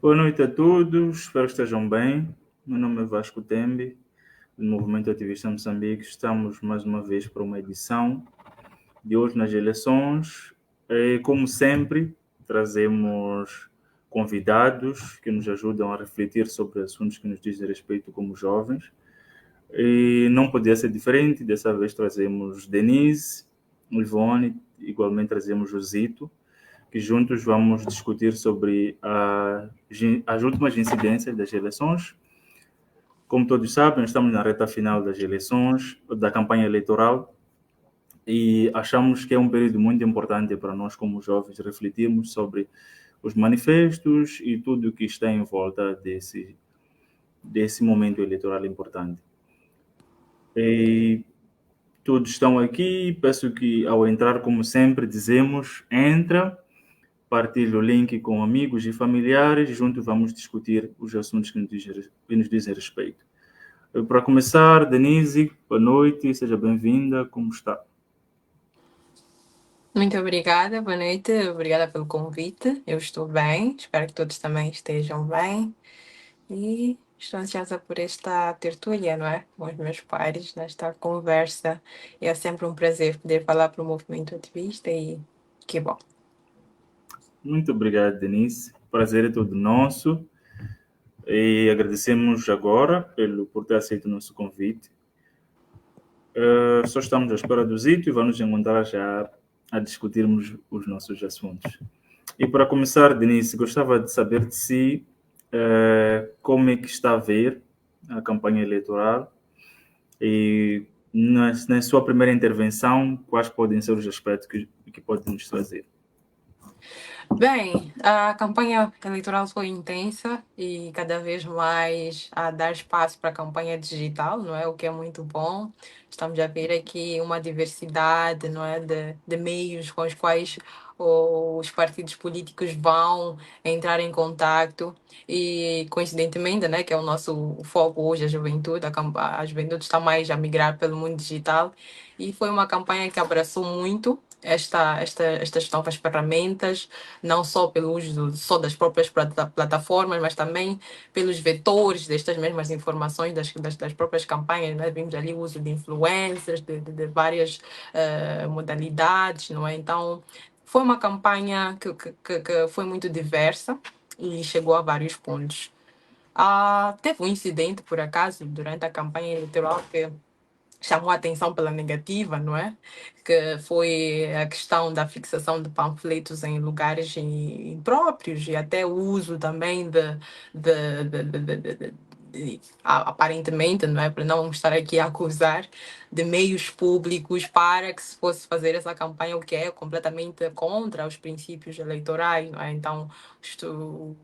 Boa noite a todos, espero que estejam bem. Meu nome é Vasco Tembi, do Movimento Ativista Moçambique. Estamos mais uma vez para uma edição de hoje nas eleições. Como sempre, trazemos convidados que nos ajudam a refletir sobre assuntos que nos dizem respeito como jovens. E não podia ser diferente, dessa vez trazemos Denise, Ivone, igualmente trazemos Josito, que juntos vamos discutir sobre as últimas incidências das eleições. Como todos sabem, estamos na reta final das eleições, da campanha eleitoral, e achamos que é um período muito importante para nós, como jovens, refletirmos sobre os manifestos e tudo o que está em volta desse momento eleitoral importante. E todos estão aqui, peço que ao entrar, como sempre, dizemos, entra, partilhe o link com amigos e familiares, juntos vamos discutir os assuntos que nos dizem respeito. Para começar, Denise, boa noite, seja bem-vinda, como está? Muito obrigada, boa noite, obrigada pelo convite. Eu estou bem, espero que todos também estejam bem. E estou ansiosa por esta tertúlia, não é? Com os meus pares, nesta conversa. E é sempre um prazer poder falar para o movimento ativista e que bom. Muito obrigado, Denise. Prazer é todo nosso. E agradecemos agora por ter aceito o nosso convite. Só estamos à espera do Zito e vamos encontrar já a discutirmos os nossos assuntos. E para começar, Denise, gostava de saber de si como é que está a ver a campanha eleitoral e na sua primeira intervenção, quais podem ser os aspectos que pode nos trazer? Bem, a campanha eleitoral foi intensa e cada vez mais a dar espaço para a campanha digital, não é? O que é muito bom. Estamos a ver aqui uma diversidade, não é, de meios com os quais os partidos políticos vão entrar em contato e, coincidentemente, né, que é o nosso foco hoje, a juventude, a juventude está mais a migrar pelo mundo digital e foi uma campanha que abraçou muito estas novas ferramentas, não só pelo uso só das próprias plataformas, mas também pelos vetores destas mesmas informações, das próprias campanhas. Né? Vimos ali o uso de influencers, de várias modalidades, não é? Então, foi uma campanha que foi muito diversa e chegou a vários pontos. Teve um incidente, por acaso, durante a campanha eleitoral que chamou a atenção pela negativa, não é? Que foi a questão da fixação de panfletos em lugares impróprios e até o uso também aparentemente, não é? Para não estar aqui a acusar, de meios públicos para que se fosse fazer essa campanha, o que é completamente contra os princípios eleitorais, não é? Então,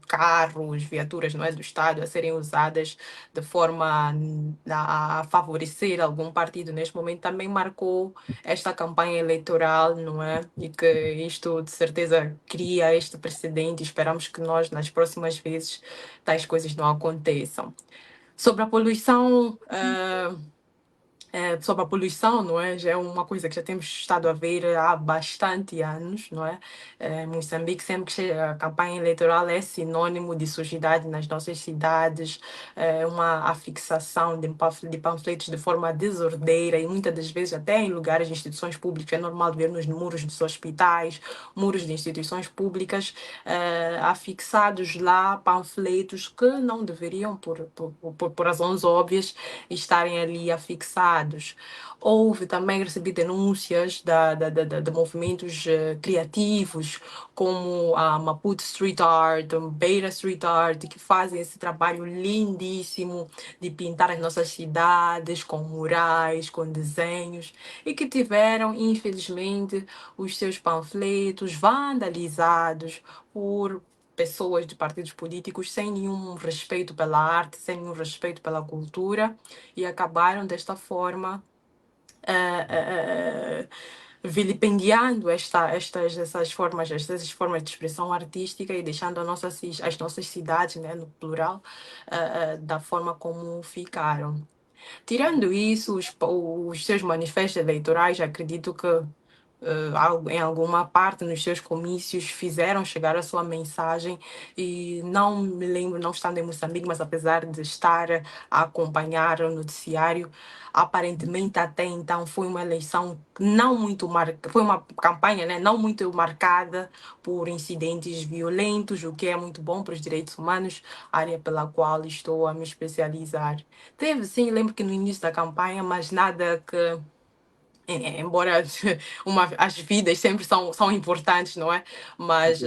carros, viaturas, não é, do Estado a serem usadas de forma a favorecer algum partido neste momento também marcou esta campanha eleitoral, não é? E que isto de certeza cria este precedente e esperamos que nós nas próximas vezes tais coisas não aconteçam. Sobre a poluição, sobre a poluição, não é? Já é uma coisa que já temos estado a ver há bastante anos, não é? Em Moçambique, sempre que a campanha eleitoral é sinônimo de sujidade nas nossas cidades, a fixação de panfletos de forma desordeira e muitas das vezes até em lugares de instituições públicas. É normal ver nos muros dos hospitais, muros de instituições públicas, afixados lá panfletos que não deveriam, por razões óbvias, estarem ali afixados. Houve também recebi denúncias de movimentos criativos, como a Maputo Street Art, a Beira Street Art, que fazem esse trabalho lindíssimo de pintar as nossas cidades com murais, com desenhos, e que tiveram, infelizmente, os seus panfletos vandalizados por pessoas de partidos políticos sem nenhum respeito pela arte, sem nenhum respeito pela cultura e acabaram desta forma vilipendiando essas formas de expressão artística e deixando as nossas cidades, né, no plural, da forma como ficaram. Tirando isso, os seus manifestos eleitorais, acredito que em alguma parte nos seus comícios fizeram chegar a sua mensagem e não me lembro, não estando em Moçambique, mas apesar de estar a acompanhar o noticiário, aparentemente até então foi uma eleição não muito marcada, foi uma campanha, né, não muito marcada por incidentes violentos, o que é muito bom para os direitos humanos, área pela qual estou a me especializar. Teve, sim, lembro que no início da campanha, mas nada que embora as vidas sempre são importantes, não é? Mas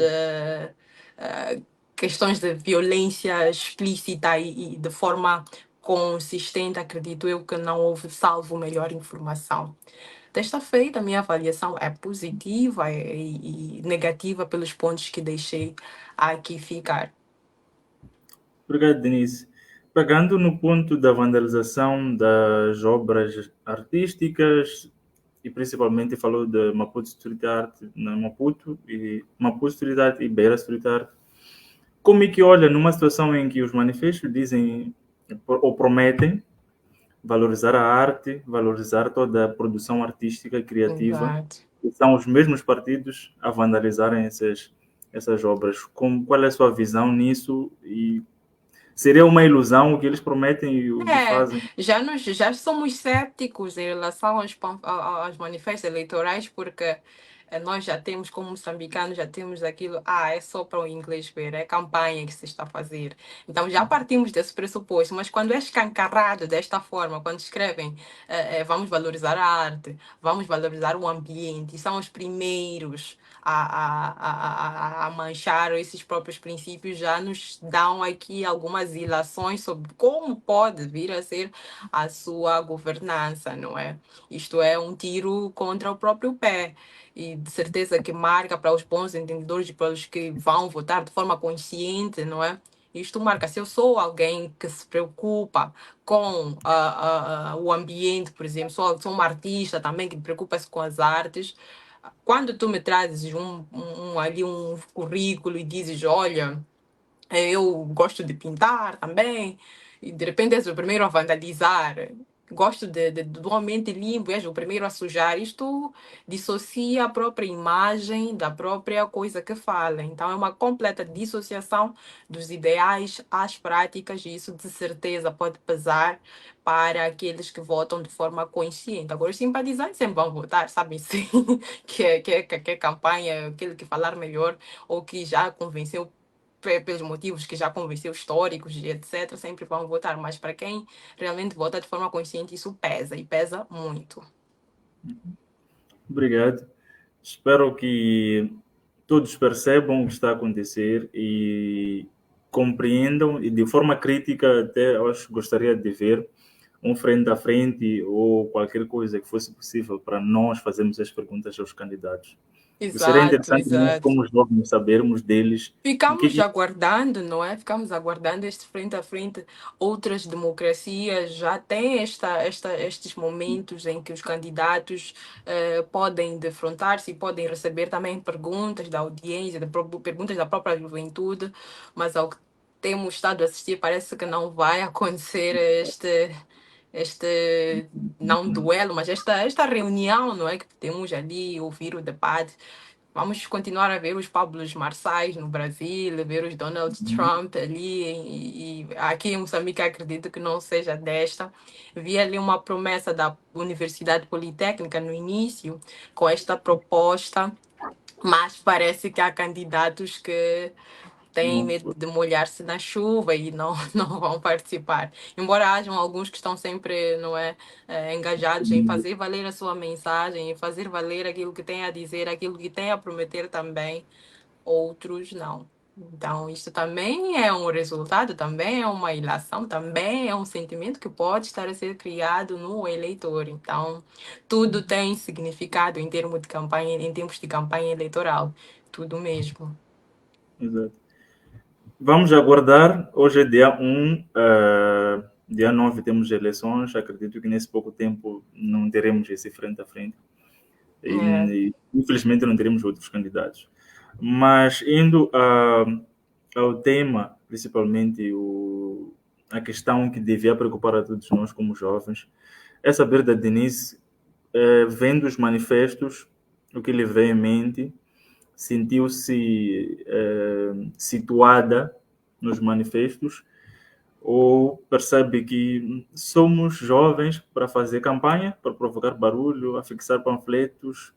questões de violência explícita e de forma consistente, acredito eu que não houve, salvo melhor informação. Desta feita, a minha avaliação é positiva e negativa pelos pontos que deixei aqui ficar. Obrigado, Denise. Pegando no ponto da vandalização das obras artísticas, e principalmente falou de Maputo Street Art na Maputo Street Art e Beira Street Art, como é que olha numa situação em que os manifestos dizem ou prometem valorizar a arte, valorizar toda a produção artística e criativa, Exato. e são os mesmos partidos a vandalizarem essas obras? Qual é a sua visão nisso? E seria uma ilusão o que eles prometem e o que É, fazem? já somos céticos em relação aos manifestos eleitorais, porque nós já temos, como moçambicanos, já temos aquilo, é só para o inglês ver, é campanha que se está a fazer. Então já partimos desse pressuposto, mas quando é escancarado desta forma, quando escrevem vamos valorizar a arte, vamos valorizar o ambiente, e são os primeiros a manchar esses próprios princípios, já nos dão aqui algumas ilações sobre como pode vir a ser a sua governança, não é? Isto é um tiro contra o próprio pé. E de certeza que marca para os bons entendedores e para os que vão votar de forma consciente, não é? Isto marca. Se eu sou alguém que se preocupa com o ambiente, por exemplo, sou uma artista também que preocupa-se com as artes, quando tu me trazes ali um currículo e dizes, olha, eu gosto de pintar também, e de repente és o primeiro a vandalizar. Gosto do ambiente limpo, és o primeiro a sujar. Isto dissocia a própria imagem da própria coisa que fala. Então, é uma completa dissociação dos ideais às práticas, e isso de certeza pode pesar para aqueles que votam de forma consciente. Agora, os simpatizantes sempre vão votar, sabem sim, que é campanha, aquele que falar melhor ou que já convenceu pelos motivos que já convenceu, históricos e etc., sempre vão votar. Mas para quem realmente vota de forma consciente, isso pesa e pesa muito. Obrigado. Espero que todos percebam o que está a acontecer e compreendam, e de forma crítica, até eu acho que gostaria de ver um frente a frente ou qualquer coisa que fosse possível para nós fazermos as perguntas aos candidatos. Seria Exato, interessante nós, exato. como jovens, sabermos deles o que, Ficamos que aguardando, não é? Ficamos aguardando este frente a frente. Outras democracias já têm estes momentos em que os candidatos podem defrontar-se e podem receber também perguntas da audiência, perguntas da própria juventude, mas ao que temos estado a assistir, parece que não vai acontecer este não duelo, mas esta reunião, não é? Que temos ali, ouvir o debate. Vamos continuar a ver os Pablos Marçais no Brasil, ver os Donald Trump ali, e aqui em Moçambique acredito que não seja desta. Vi ali uma promessa da Universidade Politécnica no início, com esta proposta, mas parece que há candidatos que têm não. medo de molhar-se na chuva e não, não vão participar. Embora hajam alguns que estão sempre, não é, engajados em fazer valer a sua mensagem, em fazer valer aquilo que tem a dizer, aquilo que tem a prometer também, outros não. Então, isto também é um resultado, também é uma ilação, também é um sentimento que pode estar a ser criado no eleitor. Então, tudo tem significado em termos de campanha, em tempos de campanha eleitoral, tudo mesmo. Exato. Vamos aguardar. Hoje é dia 1, dia 9 temos eleições. Acredito que nesse pouco tempo não teremos esse frente a frente. É. E infelizmente não teremos outros candidatos. Mas indo ao tema, principalmente a questão que devia preocupar a todos nós como jovens, é saber da Denise, vendo os manifestos, o que lhe veio em mente, sentiu-se situada nos manifestos ou percebe que somos jovens para fazer campanha, para provocar barulho, a fixar panfletos,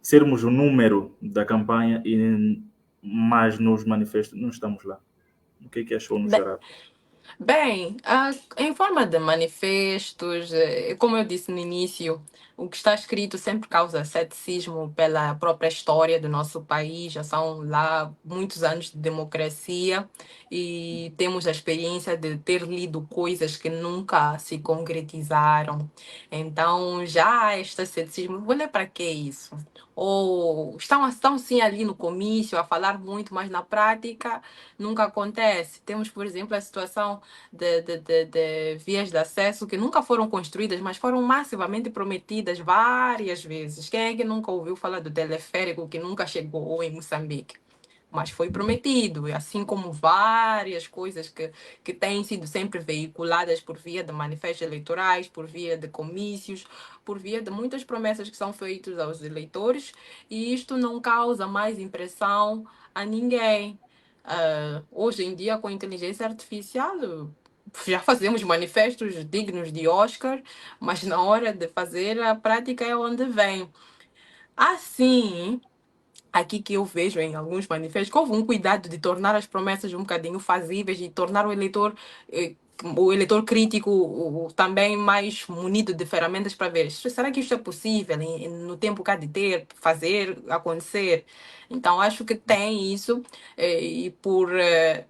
sermos o número da campanha, mas nos manifestos não estamos lá. O que é que achou no geral? Bem, em forma de manifestos, como eu disse no início, o que está escrito sempre causa ceticismo pela própria história do nosso país. Já são lá muitos anos de democracia e temos a experiência de ter lido coisas que nunca se concretizaram. Então, já há este ceticismo. Vou ler para que isso? Ou estão sim ali no comício a falar muito, mas na prática nunca acontece. Temos, por exemplo, a situação de vias de acesso que nunca foram construídas, mas foram massivamente prometidas várias vezes. Quem é que nunca ouviu falar do teleférico que nunca chegou em Moçambique? Mas foi prometido, assim como várias coisas que têm sido sempre veiculadas por via de manifestos eleitorais, por via de comícios, por via de muitas promessas que são feitas aos eleitores, e isto não causa mais impressão a ninguém. Hoje em dia, com a inteligência artificial, já fazemos manifestos dignos de Oscar, mas na hora de fazer, a prática é onde vem. Assim, aqui que eu vejo em alguns manifestos, que houve um cuidado de tornar as promessas um bocadinho fazíveis e tornar o eleitor crítico também mais munido de ferramentas para ver, será que isto é possível no tempo que há de ter, fazer, acontecer? Então, acho que tem isso, e por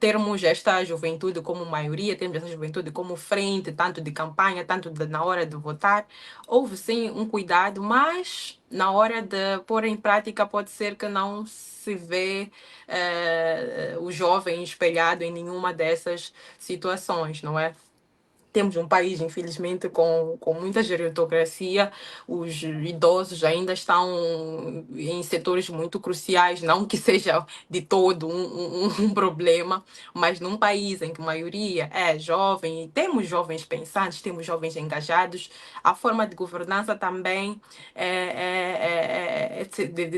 termos esta juventude como maioria, temos essa juventude como frente, tanto de campanha, tanto na hora de votar, houve sim um cuidado, mas na hora de pôr em prática pode ser que não se vê o jovem espelhado em nenhuma dessas situações, não é? Temos um país, infelizmente, com muita gerontocracia. Os idosos ainda estão em setores muito cruciais, não que seja de todo um problema, mas num país em que a maioria é jovem, e temos jovens pensantes, temos jovens engajados, a forma de governança também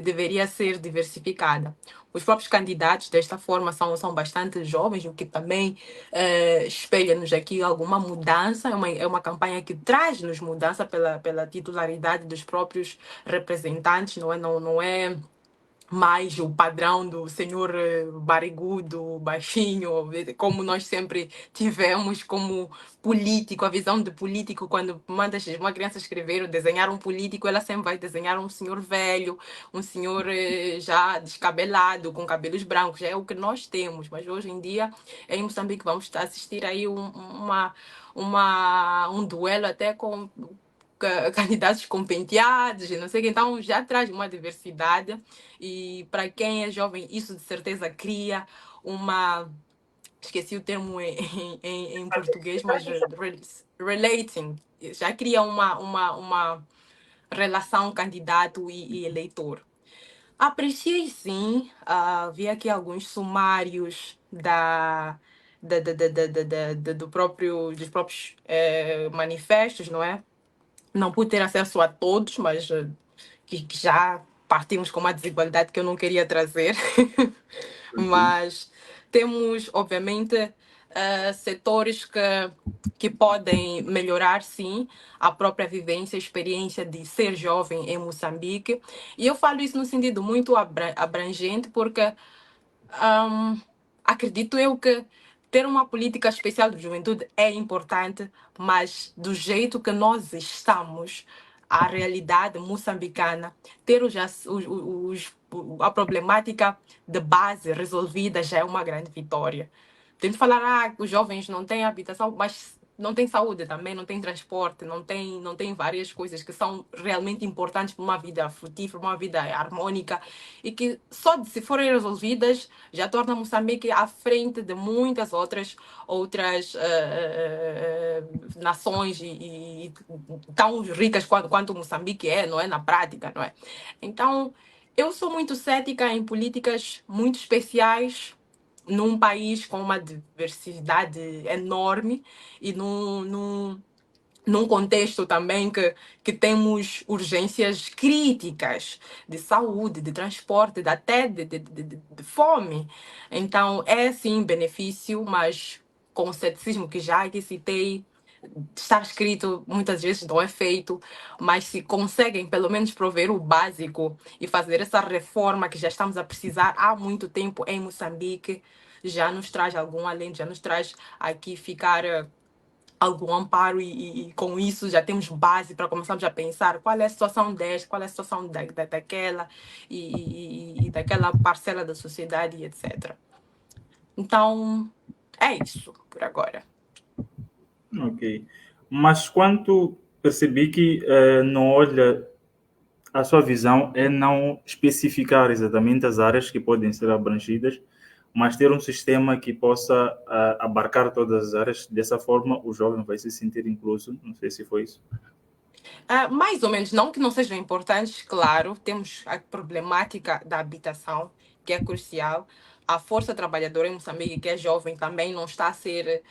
deveria ser diversificada. Os próprios candidatos desta forma são bastante jovens, o que também espelha-nos aqui alguma mudança. É uma campanha que traz-nos mudança pela titularidade dos próprios representantes, não é mais o padrão do senhor barrigudo, baixinho, como nós sempre tivemos como político, a visão de político, quando mandas uma criança escrever ou desenhar um político, ela sempre vai desenhar um senhor velho, um senhor já descabelado, com cabelos brancos, é o que nós temos, mas hoje em dia, em Moçambique, vamos assistir aí um duelo até com candidatos com penteados e não sei o que, então já traz uma diversidade e para quem é jovem isso de certeza cria uma, esqueci o termo em português, mas relating, já cria uma relação candidato e eleitor. Apreciei sim, vi aqui alguns sumários dos próprios manifestos, não é? Não pude ter acesso a todos, mas que já partimos com uma desigualdade que eu não queria trazer. Mas temos, obviamente, setores que podem melhorar, sim, a própria vivência, a experiência de ser jovem em Moçambique. E eu falo isso no sentido muito abrangente, porque acredito eu que ter uma política especial de juventude é importante, mas do jeito que nós estamos, a realidade moçambicana, ter a problemática de base resolvida já é uma grande vitória. Tem de falar, os jovens não têm habitação, mas não têm saúde também, não têm transporte, não tem várias coisas que são realmente importantes para uma vida frutífera, uma vida harmônica, e que só de se forem resolvidas já torna Moçambique à frente de muitas outras nações e tão ricas quanto Moçambique é, não é? Na prática, não é? Então, eu sou muito cética em políticas muito especiais num país com uma diversidade enorme e num contexto também que temos urgências críticas de saúde, de transporte, até de fome. Então, é sim benefício, mas com o ceticismo que já aqui citei, está escrito, muitas vezes não é feito, mas se conseguem pelo menos prover o básico e fazer essa reforma que já estamos a precisar há muito tempo em Moçambique, já nos traz algum alento, já nos traz aqui ficar algum amparo e com isso já temos base para começarmos a pensar qual é a situação desta, qual é a situação daquela e daquela parcela da sociedade e etc. Então, é isso por agora. Ok. Mas quanto percebi que não olha, a sua visão é não especificar exatamente as áreas que podem ser abrangidas, mas ter um sistema que possa abarcar todas as áreas. Dessa forma, o jovem vai se sentir incluso. Não sei se foi isso. Mais ou menos, não que não sejam importantes, claro, temos a problemática da habitação, que é crucial. A força trabalhadora em Moçambique, que é jovem, também não está a ser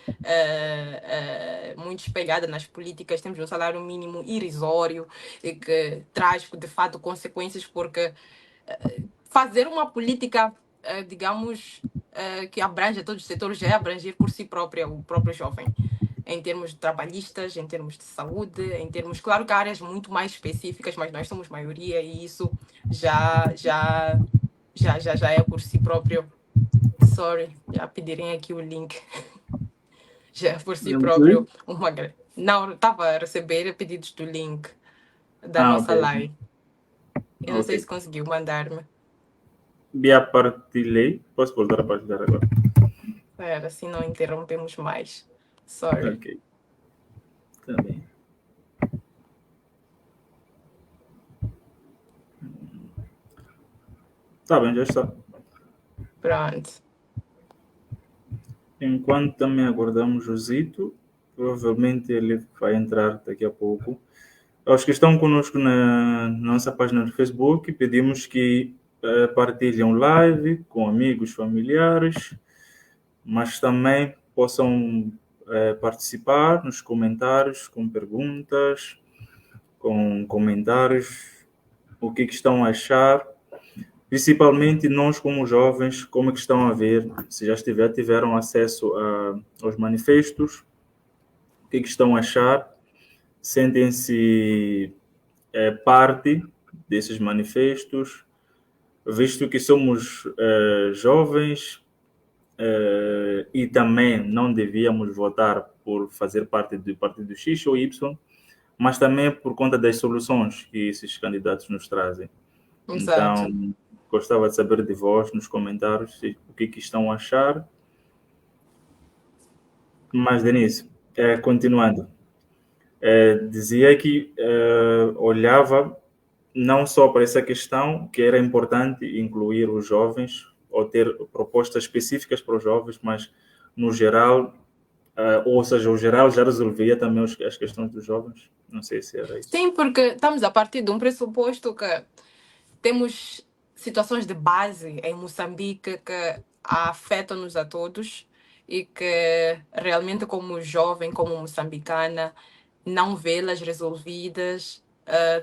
muito espelhada nas políticas. Temos um salário mínimo irrisório e que traz, de fato, consequências, porque fazer uma política, digamos, que abrange todos os setores, já é abranger por si própria o próprio jovem em termos trabalhistas, em termos de saúde, em termos, claro que há áreas muito mais específicas, mas nós somos maioria e isso já já já é por si próprio. Sorry, já pedirem aqui o link. Já é por si Não próprio sei. uma não estava a receber pedidos do link da Ah, nossa ok. live. Eu não Ok. sei se conseguiu mandar-me. Bia partilhei. Posso voltar a partilhar agora? Espera, assim não interrompemos mais. Sorry. Ok. Tá bem. Tá bem, já está. Pronto. Enquanto também aguardamos o Zito, provavelmente ele vai entrar daqui a pouco. Aos que estão conosco na nossa página do Facebook, pedimos que partilhem live com amigos, familiares, mas também possam participar nos comentários com perguntas, com comentários, o que estão a achar, principalmente nós como jovens, como é que estão a ver, se já tiveram acesso aos manifestos, o que estão a achar, sentem-se parte desses manifestos, visto que somos jovens e também não devíamos votar por fazer parte do partido X ou Y, mas também por conta das soluções que esses candidatos nos trazem. Exato. Então, gostava de saber de vós nos comentários o que estão a achar. Mas, Denise, continuando, dizia que olhava não só para essa questão, que era importante incluir os jovens ou ter propostas específicas para os jovens, mas no geral, ou seja, o geral já resolvia também as questões dos jovens. Não sei se era isso. Sim, porque estamos a partir de um pressuposto que temos situações de base em Moçambique que afetam-nos a todos e que realmente, como jovem, como moçambicana, não vê-las resolvidas,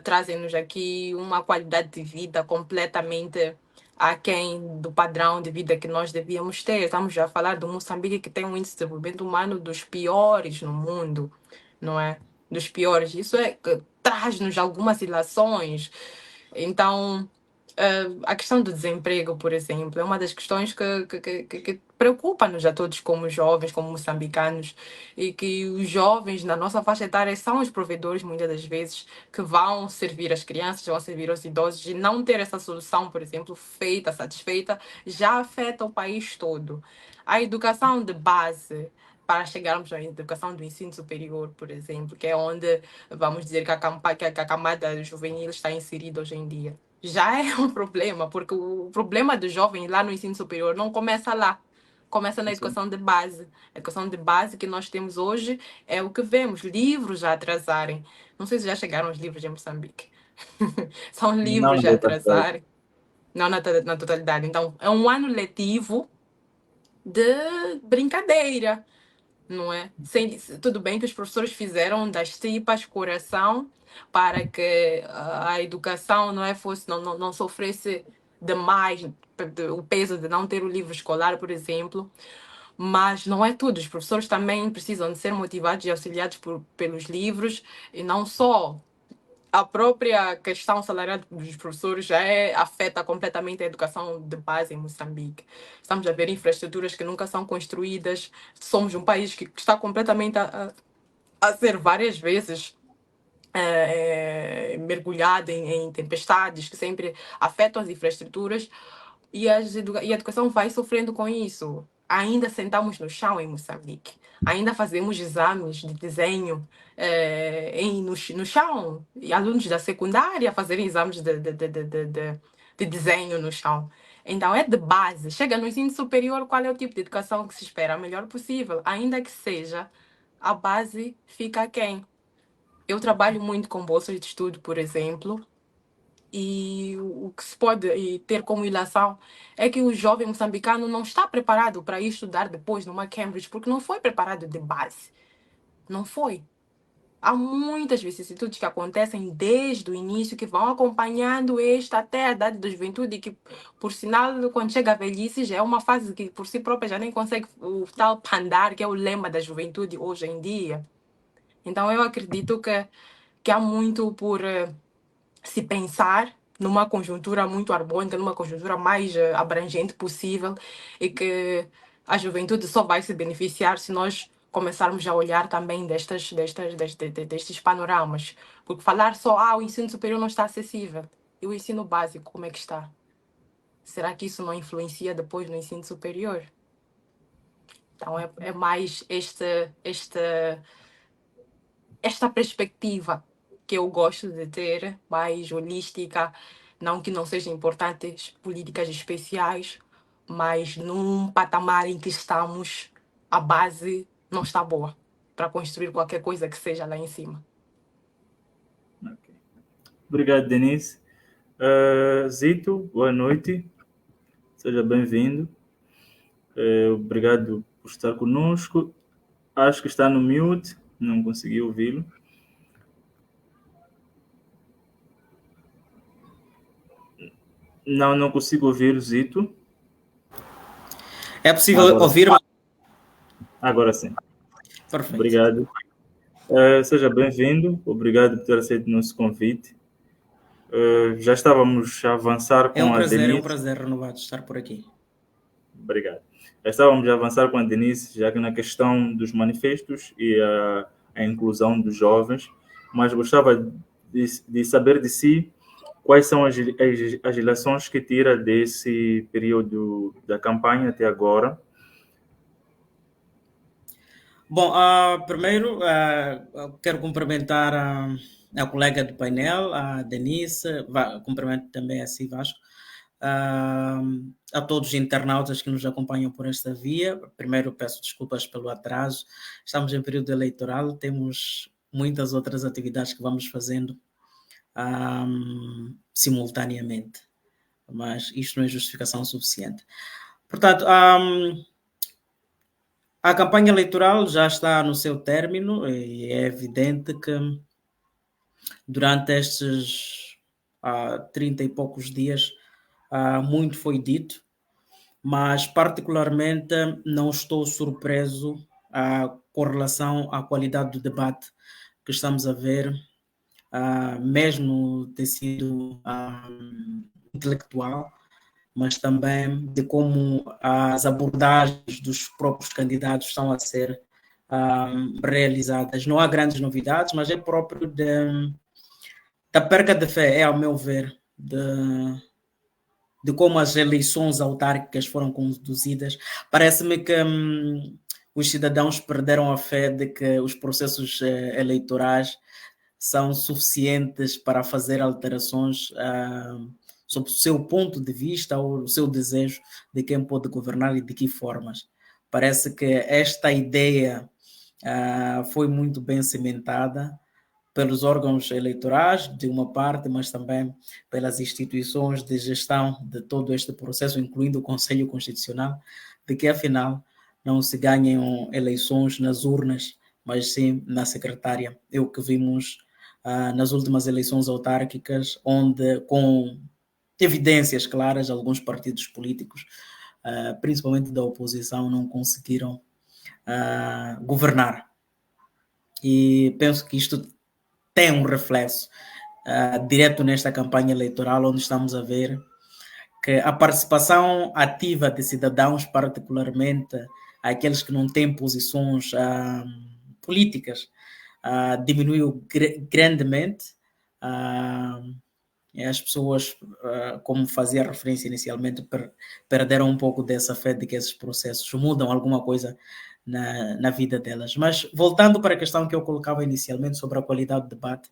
trazem-nos aqui uma qualidade de vida completamente aquém do padrão de vida que nós devíamos ter. Estamos já a falar do Moçambique que tem um índice de desenvolvimento humano dos piores no mundo, não é? Dos piores. Isso é que traz-nos algumas ilações. Então, a questão do desemprego, por exemplo, é uma das questões que preocupa-nos a todos como jovens, como moçambicanos, e que os jovens na nossa faixa etária são os provedores, muitas das vezes, que vão servir as crianças, vão servir os idosos, e não ter essa solução, por exemplo, feita, satisfeita, já afeta o país todo. A educação de base, para chegarmos à educação do ensino superior, por exemplo, que é onde vamos dizer que que a camada juvenil está inserida hoje em dia já é um problema, porque o problema do jovem lá no ensino superior não começa lá, começa na Sim. educação de base. A educação de base que nós temos hoje é o que vemos, livros a atrasarem. Não sei se já chegaram os livros em Moçambique. São Não, livros na a verdade. atrasarem, não na totalidade. Então, é um ano letivo de brincadeira. não é? Tudo bem que os professores fizeram das tripas coração para que a educação não é fosse não sofresse demais o peso de não ter o livro escolar, por exemplo, mas não é tudo. Os professores também precisam de ser motivados e auxiliados pelos livros e não só a própria questão salarial dos professores afeta completamente a educação de base em Moçambique. Estamos a ver infraestruturas que nunca são construídas. Somos um país que está completamente a ser várias vezes mergulhado em tempestades que sempre afetam as infraestruturas e a educação vai sofrendo com isso. Ainda sentamos no chão em Moçambique. Ainda fazemos exames de desenho no chão. E alunos da secundária fazerem exames de desenho no chão. Então, é de base. Chega no ensino superior, qual é o tipo de educação que se espera? A melhor possível. Ainda que seja, a base fica aquém. Eu trabalho muito com bolsas de estudo, por exemplo, e o que se pode ter como ilação é que o jovem moçambicano não está preparado para ir estudar depois numa Cambridge, porque não foi preparado de base. Não foi. Há muitas vicissitudes que acontecem desde o início, que vão acompanhando esta até a idade da juventude, e que, por sinal, quando chega a velhice, já é uma fase que por si própria já nem consegue o tal pandar, que é o lema da juventude hoje em dia. Então, eu acredito que há muito por se pensar numa conjuntura muito harmônica, numa conjuntura mais abrangente possível, e que a juventude só vai se beneficiar se nós começarmos a olhar também destes panoramas. Porque falar só, o ensino superior não está acessível. E o ensino básico, como é que está? Será que isso não influencia depois no ensino superior? Então, é mais esta perspectiva que eu gosto de ter, mais holística, não que não sejam importantes políticas especiais, mas num patamar em que estamos, a base não está boa para construir qualquer coisa que seja lá em cima. Okay. Obrigado, Denise. Zito, boa noite. Seja bem-vindo. Obrigado por estar conosco. Acho que está no mute, não consegui ouvi-lo. Não consigo ouvir o Zito. É possível ouvir-me? Agora sim. Perfeito. Obrigado. Seja bem-vindo. Obrigado por ter aceito o nosso convite. Já estávamos a avançar com a Denise. É um prazer renovado estar por aqui. Obrigado. Já estávamos a avançar com a Denise, já que na questão dos manifestos e a inclusão dos jovens, mas gostava de saber de si quais são as lições que tira desse período da campanha até agora. Bom, primeiro quero cumprimentar a colega do painel, a Denise, cumprimento também a si, Vasco, a todos os internautas que nos acompanham por esta via. Primeiro peço desculpas pelo atraso, estamos em período eleitoral, temos muitas outras atividades que vamos fazendo simultaneamente, mas isto não é justificação suficiente. Portanto, a campanha eleitoral já está no seu término e é evidente que durante estes 30 e poucos dias muito foi dito, mas particularmente não estou surpreso com relação à qualidade do debate que estamos a ver, mesmo no tecido intelectual, mas também de como as abordagens dos próprios candidatos estão a ser realizadas. Não há grandes novidades, mas é próprio da perca de fé, ao meu ver, de como as eleições autárquicas foram conduzidas. Parece-me que os cidadãos perderam a fé de que os processos eleitorais são suficientes para fazer alterações sob o seu ponto de vista ou o seu desejo de quem pode governar e de que formas. Parece que esta ideia foi muito bem cimentada pelos órgãos eleitorais, de uma parte, mas também pelas instituições de gestão de todo este processo, incluindo o Conselho Constitucional, de que, afinal, não se ganham eleições nas urnas, mas sim na secretária. É o que vimos nas últimas eleições autárquicas, onde, com evidências claras, alguns partidos políticos, principalmente da oposição, não conseguiram governar. E penso que isto tem um reflexo direto nesta campanha eleitoral, onde estamos a ver que a participação ativa de cidadãos, particularmente aqueles que não têm posições políticas, diminuiu grandemente. As pessoas, como fazia referência inicialmente, perderam um pouco dessa fé de que esses processos mudam alguma coisa na vida delas. Mas voltando para a questão que eu colocava inicialmente sobre a qualidade do debate,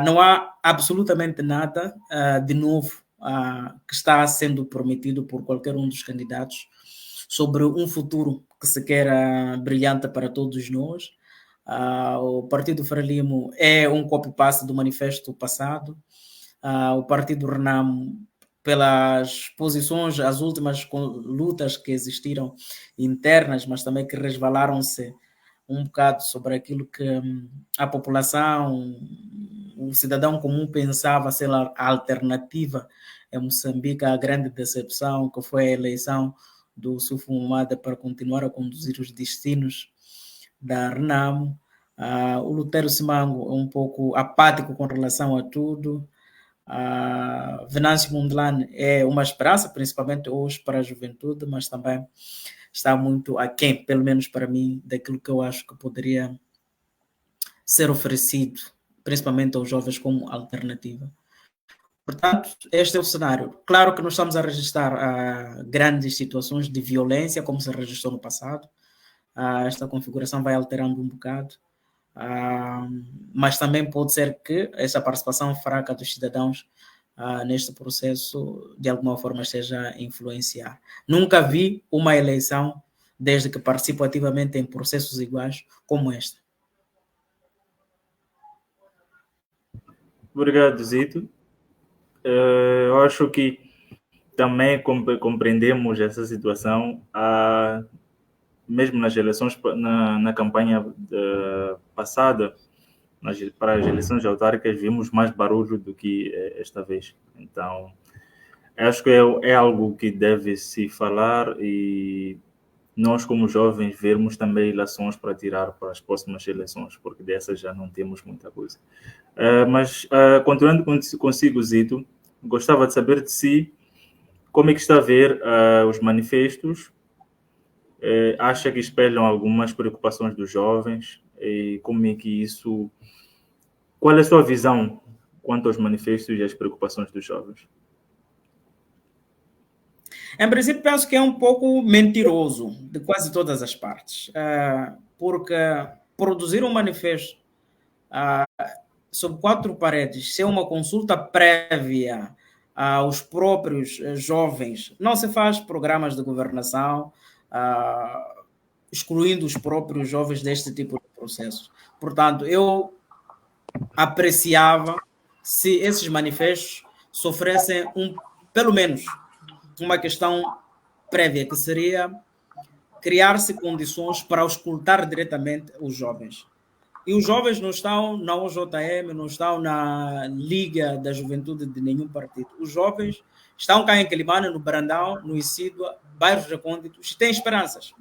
não há absolutamente nada de novo que está sendo prometido por qualquer um dos candidatos sobre um futuro que se queira brilhante para todos nós. O Partido Frelimo é um copy-paste do manifesto passado. O Partido Renamo, pelas posições, as últimas lutas que existiram internas, mas também que resvalaram-se um bocado sobre aquilo que a população, o cidadão comum pensava ser a alternativa em Moçambique, a grande decepção que foi a eleição do Sufo Momada para continuar a conduzir os destinos da Renamo. O Lutero Simango é um pouco apático com relação a tudo. Venâncio Mondlane é uma esperança, principalmente hoje para a juventude, mas também está muito aquém, pelo menos para mim, daquilo que eu acho que poderia ser oferecido, principalmente aos jovens, como alternativa. Portanto, este é o cenário. Claro que nós estamos a registrar grandes situações de violência, como se registrou no passado. Esta configuração vai alterando um bocado. Mas também pode ser que essa participação fraca dos cidadãos neste processo de alguma forma esteja a influenciar. Nunca vi uma eleição, desde que participo ativamente em processos iguais como esta. Obrigado, Zito. Eu acho que também compreendemos essa situação, mesmo nas eleições, na campanha passada, para as eleições autárquicas, vimos mais barulho do que esta vez. Então, acho que é algo que deve se falar e nós, como jovens, vermos também eleições para tirar para as próximas eleições, porque dessas já não temos muita coisa. Mas, continuando consigo, Zito, gostava de saber de si como é que está a ver os manifestos. Acha que espelham algumas preocupações dos jovens e como é que isso... Qual é a sua visão quanto aos manifestos e às preocupações dos jovens? Em princípio, penso que é um pouco mentiroso de quase todas as partes, porque produzir um manifesto sob 4 paredes, ser uma consulta prévia aos próprios jovens, não se faz programas de governação excluindo os próprios jovens deste tipo de processo. Portanto, eu apreciava se esses manifestos sofressem pelo menos uma questão prévia, que seria criar-se condições para auscultar diretamente os jovens. E os jovens não estão na OJM, não estão na Liga da Juventude de nenhum partido. Os jovens estão cá em Quelimane, no Brandão, no Isídua, bairros recônditos, e têm esperanças.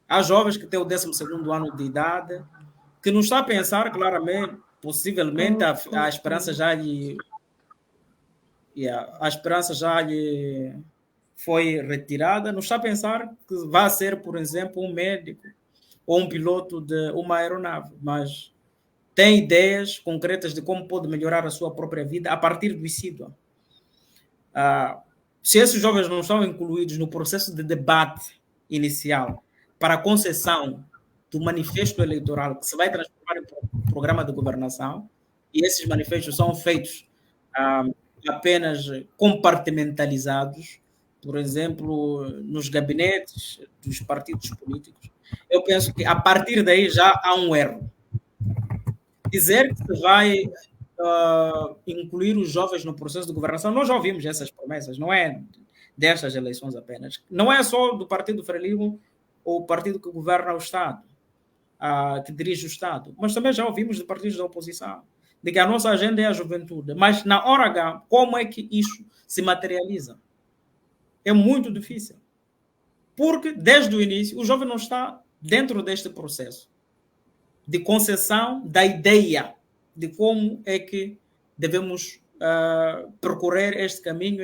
Há jovens que têm o 12º ano de idade, que não está a pensar claramente, possivelmente a esperança já lhe foi retirada, não está a pensar que vai ser, por exemplo, um médico ou um piloto de uma aeronave, mas tem ideias concretas de como pode melhorar a sua própria vida a partir do Isídua. Se esses jovens não estão incluídos no processo de debate inicial para a concessão do manifesto eleitoral que se vai transformar em programa de governação, e esses manifestos são feitos apenas compartimentalizados, por exemplo, nos gabinetes dos partidos políticos, eu penso que a partir daí já há um erro. Dizer que se vai incluir os jovens no processo de governação, nós já ouvimos essas promessas, não é destas eleições apenas. Não é só do Partido Frelimo, o partido que governa o Estado, que dirige o Estado, mas também já ouvimos de partidos da oposição, de que a nossa agenda é a juventude. Mas na hora H, como é que isso se materializa? É muito difícil. Porque, desde o início, o jovem não está dentro deste processo de concessão da ideia de como é que devemos percorrer este caminho.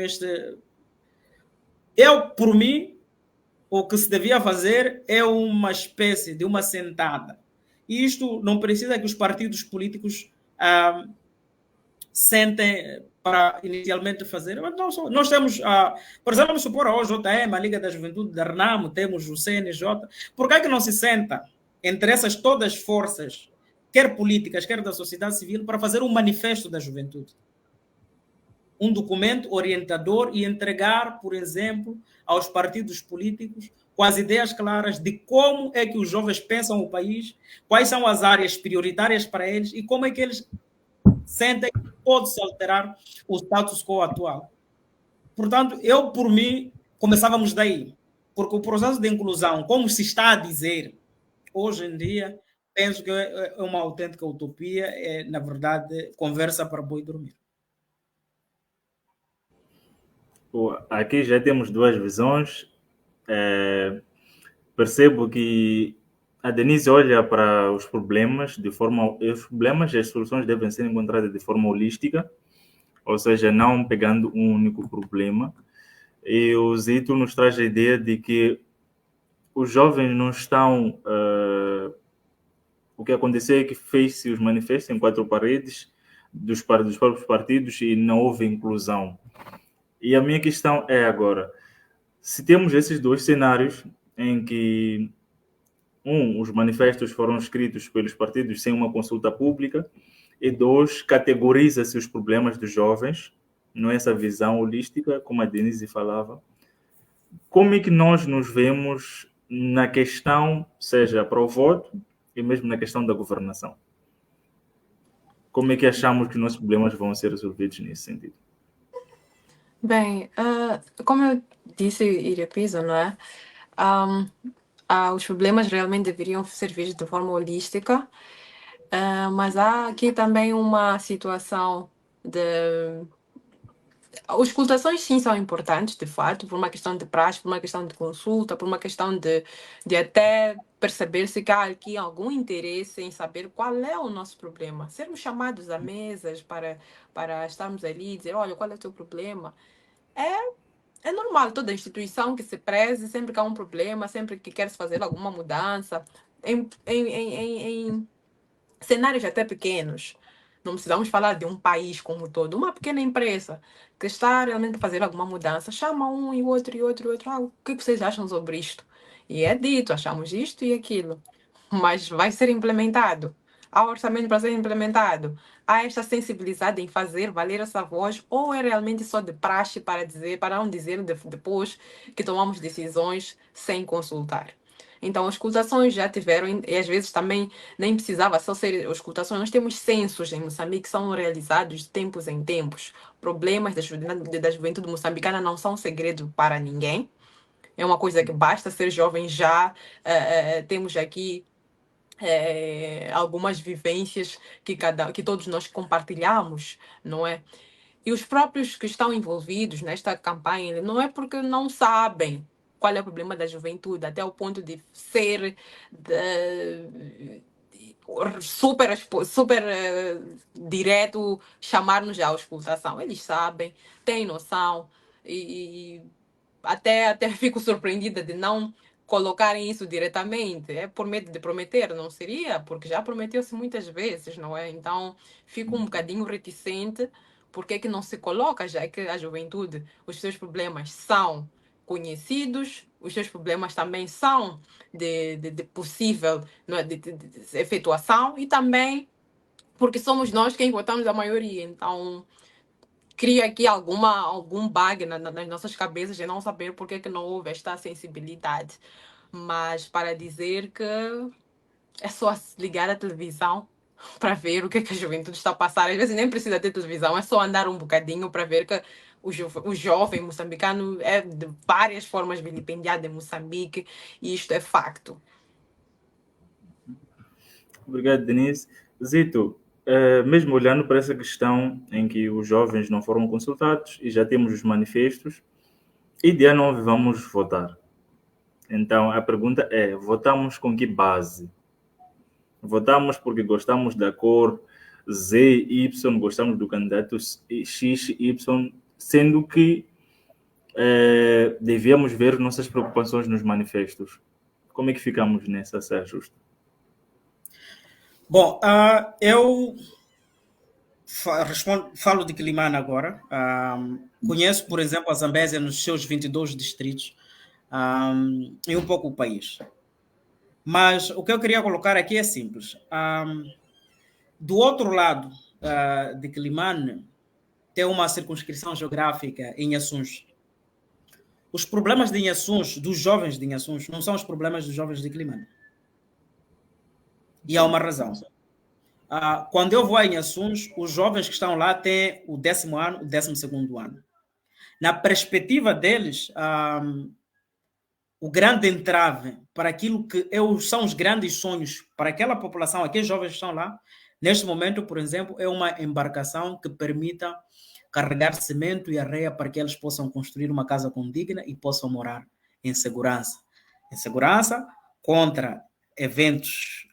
Eu, por mim, o que se devia fazer é uma espécie de uma sentada. E isto não precisa que os partidos políticos sentem para inicialmente fazer. Mas nós temos, por exemplo, vamos supor a OJM, a Liga da Juventude da RENAMO, temos o CNJ. Por que é que não se senta entre essas todas as forças, quer políticas, quer da sociedade civil, para fazer um manifesto da juventude? Um documento orientador e entregar, por exemplo, aos partidos políticos com as ideias claras de como é que os jovens pensam o país, quais são as áreas prioritárias para eles e como é que eles sentem que pode-se alterar o status quo atual. Portanto, eu, por mim, começávamos daí. Porque o processo de inclusão, como se está a dizer, hoje em dia, penso que é uma autêntica utopia, na verdade, conversa para boi dormir. Aqui já temos duas visões. Percebo que a Denise olha para os problemas os problemas e as soluções devem ser encontradas de forma holística, ou seja, não pegando um único problema. E o Zito nos traz a ideia de que os jovens não estão... o que aconteceu é que fez-se os manifestos em quatro paredes dos próprios partidos e não houve inclusão. E a minha questão é agora, se temos esses dois cenários em que, os manifestos foram escritos pelos partidos sem uma consulta pública, e dois, categoriza-se os problemas dos jovens, não é essa visão holística, como a Denise falava. Como é que nós nos vemos na questão, seja para o voto e mesmo na questão da governação? Como é que achamos que nossos problemas vão ser resolvidos nesse sentido? Bem, como eu disse, e repiso, não é? Os problemas realmente deveriam ser vistos de forma holística, mas há aqui também uma situação de... As auscultações, sim, são importantes, de fato, por uma questão de praxe, por uma questão de consulta, por uma questão de até perceber se há aqui algum interesse em saber qual é o nosso problema. Sermos chamados a mesas para estarmos ali e dizer, olha, qual é o teu problema? É normal, toda instituição que se preze, sempre que há um problema, sempre que quer se fazer alguma mudança, em cenários até pequenos. Não precisamos falar de um país como todo. Uma pequena empresa que está realmente a fazer alguma mudança, chama um e outro e outro e outro. O que vocês acham sobre isto? E é dito, achamos isto e aquilo. Mas vai ser implementado. Há orçamento para ser implementado. Há esta sensibilidade em fazer valer essa voz, ou é realmente só de praxe para não dizer depois que tomamos decisões sem consultar? Então, as escutações já tiveram, e às vezes também nem precisava só ser escutações. Nós temos censos em Moçambique que são realizados de tempos em tempos. Problemas da juventude moçambicana não são segredo para ninguém. É uma coisa que basta ser jovem já. Temos aqui algumas vivências que todos nós compartilhamos, não é? E os próprios que estão envolvidos nesta campanha, não é porque não sabem qual é o problema da juventude, até o ponto de ser super direto, chamar-nos à auscultação. Eles sabem, têm noção, e até fico surpreendida de não colocarem isso diretamente. É por medo de prometer, não seria? Porque já prometeu-se muitas vezes, não é? Então, fico um bocadinho reticente. Por que não se coloca, já que a juventude, os seus problemas são conhecidos, os seus problemas também são de possível, não é, de efetuação, e também porque somos nós quem votamos a maioria. Então, cria aqui algum bug nas nossas cabeças de não saber por que não houve esta sensibilidade. Mas para dizer que é só ligar a televisão para ver o que a juventude está a passar. Às vezes nem precisa ter televisão, é só andar um bocadinho para ver que o jovem moçambicano é de várias formas vilipendiado em Moçambique, e isto é facto. Obrigado, Denise. Zito, mesmo olhando para essa questão em que os jovens não foram consultados e já temos os manifestos, e dia 9 vamos votar. Então a pergunta é: votamos com que base? Votamos porque gostamos da cor Z, Y, gostamos do candidato X, Y, sendo que devíamos ver nossas preocupações nos manifestos. Como é que ficamos nessa, se é justo? Bom, eu falo de Quilimane agora. Conheço, por exemplo, a Zambésia nos seus 22 distritos e um pouco o país. Mas o que eu queria colocar aqui é simples. Do outro lado de Quilimane, tem uma circunscrição geográfica em Inhaçuns. Os problemas de Inhaçuns, dos jovens de Inhaçuns, não são os problemas dos jovens de Quilimane. E há uma razão. Quando eu vou a Inhaçuns, os jovens que estão lá têm o 10º ano, o 12º ano. Na perspectiva deles, o grande entrave para aquilo que são os grandes sonhos para aquela população, aqueles jovens que estão lá, neste momento, por exemplo, é uma embarcação que permita carregar cimento e areia para que eles possam construir uma casa condigna e possam morar em segurança. Em segurança contra eventos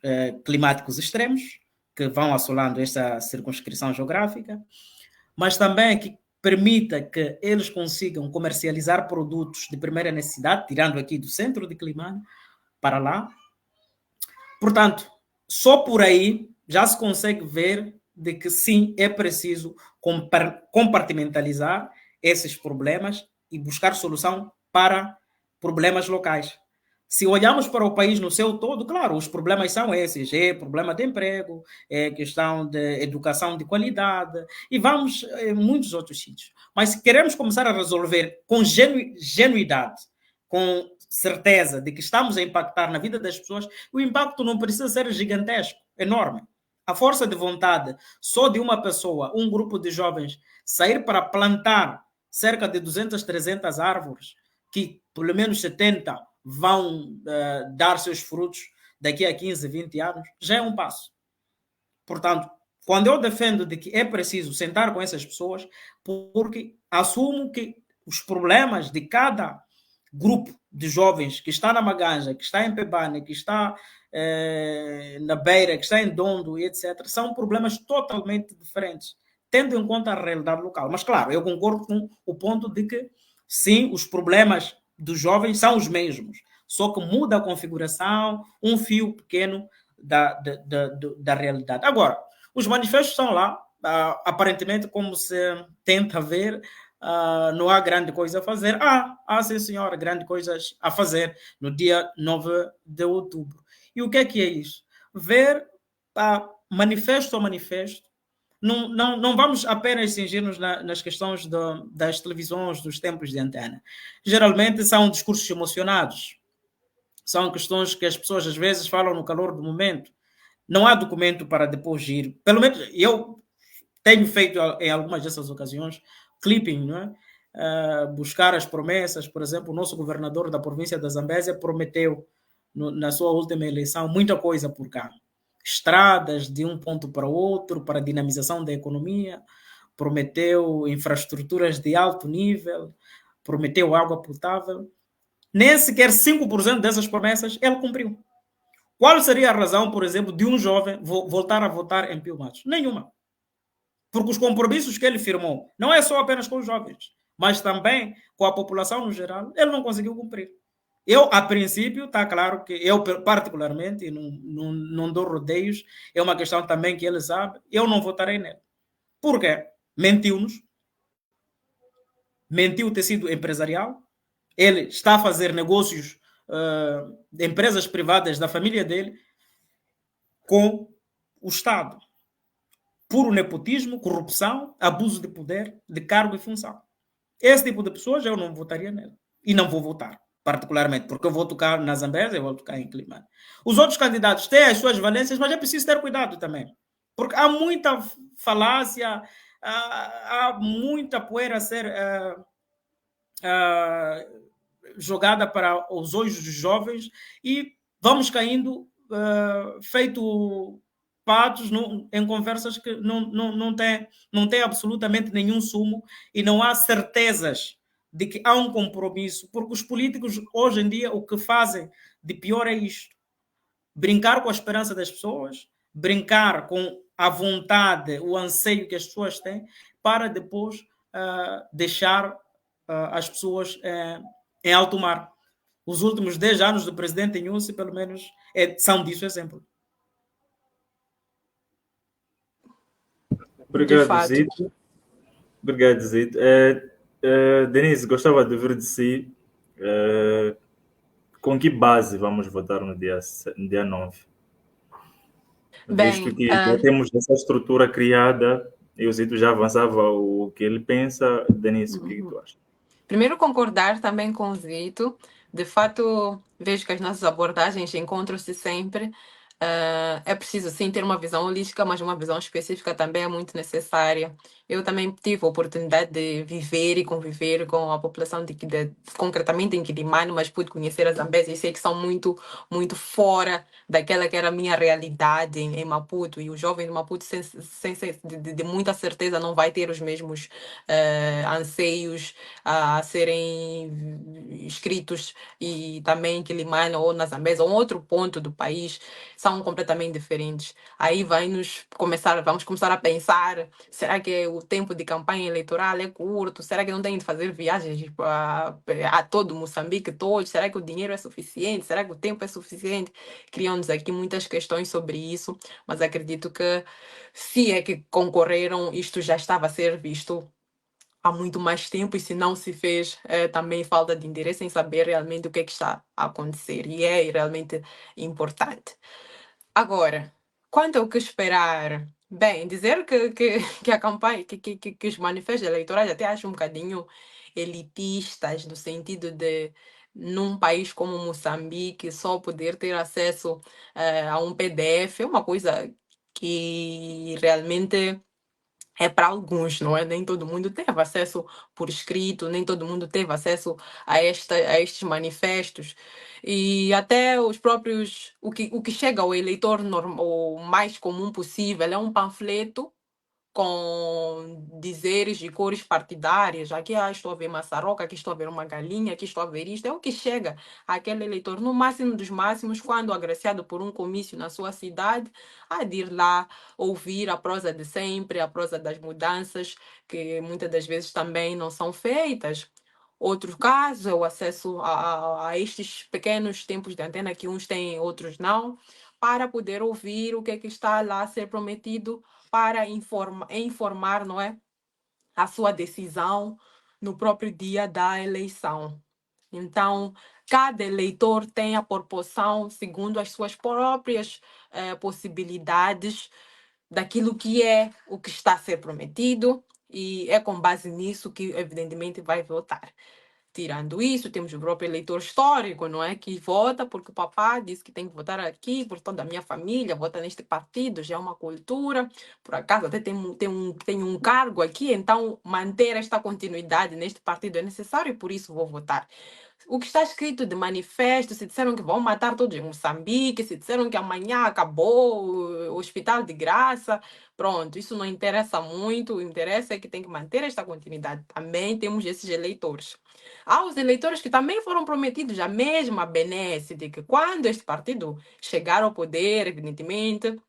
climáticos extremos que vão assolando esta circunscrição geográfica, mas também que permita que eles consigam comercializar produtos de primeira necessidade, tirando aqui do centro de Quilimane para lá. Portanto, só por aí já se consegue ver de que sim, é preciso compartimentalizar esses problemas e buscar solução para problemas locais. Se olharmos para o país no seu todo, claro, os problemas são esses, é problema de emprego, é questão de educação de qualidade, e vamos em muitos outros sítios. Mas se queremos começar a resolver com genuidade, com certeza de que estamos a impactar na vida das pessoas, o impacto não precisa ser gigantesco, enorme. A força de vontade só de uma pessoa, um grupo de jovens, sair para plantar cerca de 200, 300 árvores, que pelo menos 70 vão dar seus frutos daqui a 15, 20 anos, já é um passo. Portanto, quando eu defendo de que é preciso sentar com essas pessoas, porque assumo que os problemas de cada grupo de jovens que está na Maganja, que está em Pebane, que está na Beira, que está em Dondo, etc., são problemas totalmente diferentes, tendo em conta a realidade local. Mas, claro, eu concordo com o ponto de que, sim, os problemas dos jovens são os mesmos, só que muda a configuração, um fio pequeno da realidade. Agora, os manifestos estão lá, aparentemente, como se tenta ver, não há grande coisa a fazer. Sim, senhora, grandes coisas a fazer no dia 9 de outubro. E o que é isso? Ver manifesto a manifesto. Não vamos apenas cingir-nos nas questões das televisões, dos tempos de antena. Geralmente são discursos emocionados. São questões que as pessoas às vezes falam no calor do momento. Não há documento para depois ir. Pelo menos eu tenho feito em algumas dessas ocasiões clipping, não é? Buscar as promessas. Por exemplo, o nosso governador da província da Zambésia prometeu na sua última eleição muita coisa por cá. Estradas de um ponto para o outro, para a dinamização da economia, prometeu infraestruturas de alto nível, prometeu água potável. Nem sequer 5% dessas promessas ele cumpriu. Qual seria a razão, por exemplo, de um jovem voltar a votar em Pio Matos? Nenhuma. Porque os compromissos que ele firmou, não é só apenas com os jovens, mas também com a população no geral, ele não conseguiu cumprir. Eu, a princípio, está claro que eu, particularmente, não dou rodeios, é uma questão também que ele sabe, eu não votarei nele. Por quê? Mentiu-nos, mentiu o tecido empresarial, ele está a fazer negócios de empresas privadas da família dele com o Estado. Puro nepotismo, corrupção, abuso de poder, de cargo e função. Esse tipo de pessoas eu não votaria nele. E não vou votar. Particularmente, porque eu vou tocar na Zambésia, eu vou tocar em Quilimane. Os outros candidatos têm as suas valências, mas é preciso ter cuidado também. Porque há muita falácia, há muita poeira a ser jogada para os olhos dos jovens e vamos caindo feito patos em conversas que não tem absolutamente nenhum sumo e não há certezas de que há um compromisso, porque os políticos hoje em dia o que fazem de pior é isto: brincar com a esperança das pessoas, brincar com a vontade, o anseio que as pessoas têm, para depois deixar as pessoas em alto mar. Os últimos 10 anos do presidente Inhosse, pelo menos, são disso exemplo. Obrigado, Zito. Obrigado, Zito. Denise, gostava de ouvir de si com que base vamos votar no dia 9? Visto que já temos essa estrutura criada e o Zito já avançava o que ele pensa. Denise, o que tu acha? Primeiro, concordar também com o Zito. De fato, vejo que as nossas abordagens encontram-se sempre. É preciso, sim, ter uma visão holística, mas uma visão específica também é muito necessária. Eu também tive a oportunidade de viver e conviver com a população concretamente em Quilimane, mas pude conhecer a Zambésia e sei que são muito, muito fora daquela que era a minha realidade em Maputo. E o jovem de Maputo, de muita certeza, não vai ter os mesmos anseios a serem escritos e também em Quilimane ou na Zambésia ou em outro ponto do país são completamente diferentes. Aí vamos começar a pensar, será que o tempo de campanha eleitoral é curto? Será que não tem de fazer viagens a todo Moçambique todo? Será que o dinheiro é suficiente? Será que o tempo é suficiente? Criam-nos aqui muitas questões sobre isso, mas acredito que se é que concorreram, isto já estava a ser visto há muito mais tempo e se não se fez, também falta de interesse em saber realmente o que é que está a acontecer e é realmente importante. Agora, quanto ao que esperar? Bem, dizer que a campanha, que os manifestos eleitorais até acho um bocadinho elitistas, no sentido de, num país como Moçambique, só poder ter acesso a um PDF é uma coisa que realmente é para alguns, não é? Nem todo mundo teve acesso por escrito, nem todo mundo teve acesso a estes manifestos. E até os próprios. O que chega ao eleitor o mais comum possível é um panfleto com dizeres e cores partidárias. Aqui estou a ver maçaroca, aqui estou a ver uma galinha, aqui estou a ver isto. É o que chega àquele eleitor, no máximo dos máximos, quando agraciado por um comício na sua cidade, a de ir lá ouvir a prosa de sempre, a prosa das mudanças, que muitas das vezes também não são feitas. Outro caso é o acesso a estes pequenos tempos de antena que uns têm, outros não, para poder ouvir o que é que está lá a ser prometido para informar, não é, a sua decisão no próprio dia da eleição. Então, cada eleitor tem a proporção, segundo as suas próprias possibilidades, daquilo que é o que está a ser prometido, e é com base nisso que, evidentemente, vai votar. Tirando isso, temos o próprio eleitor histórico, não é? Que vota porque o papá disse que tem que votar aqui, por toda a minha família, vota neste partido, já é uma cultura. Por acaso, até tem um cargo aqui, então manter esta continuidade neste partido é necessário e por isso vou votar. O que está escrito de manifesto, se disseram que vão matar todos em Moçambique, se disseram que amanhã acabou o hospital de graça, pronto, isso não interessa muito, o interesse é que tem que manter esta continuidade. Também temos esses eleitores. Há os eleitores que também foram prometidos a mesma benesse de que quando este partido chegar ao poder, evidentemente,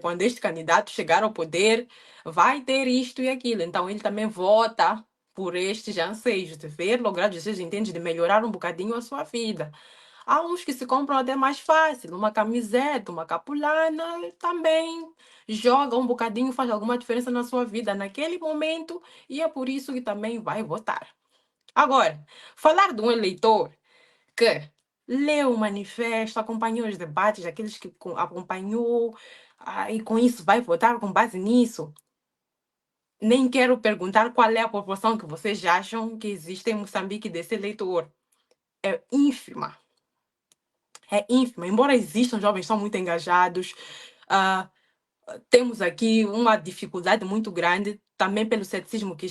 quando este candidato chegar ao poder, vai ter isto e aquilo. Então ele também vota por estes anseios de ver lograr os seus intentos de melhorar um bocadinho a sua vida. Há uns que se compram até mais fácil, uma camiseta, uma capulana, também joga um bocadinho, faz alguma diferença na sua vida naquele momento e é por isso que também vai votar. Agora, falar de um eleitor que leu o manifesto, acompanhou os debates, aqueles que acompanhou, e com isso vai votar com base nisso. Nem quero perguntar qual é a proporção que vocês acham que existe em Moçambique desse eleitor. É ínfima. É ínfima. Embora existam jovens que são muito engajados, temos aqui uma dificuldade muito grande, também pelo ceticismo que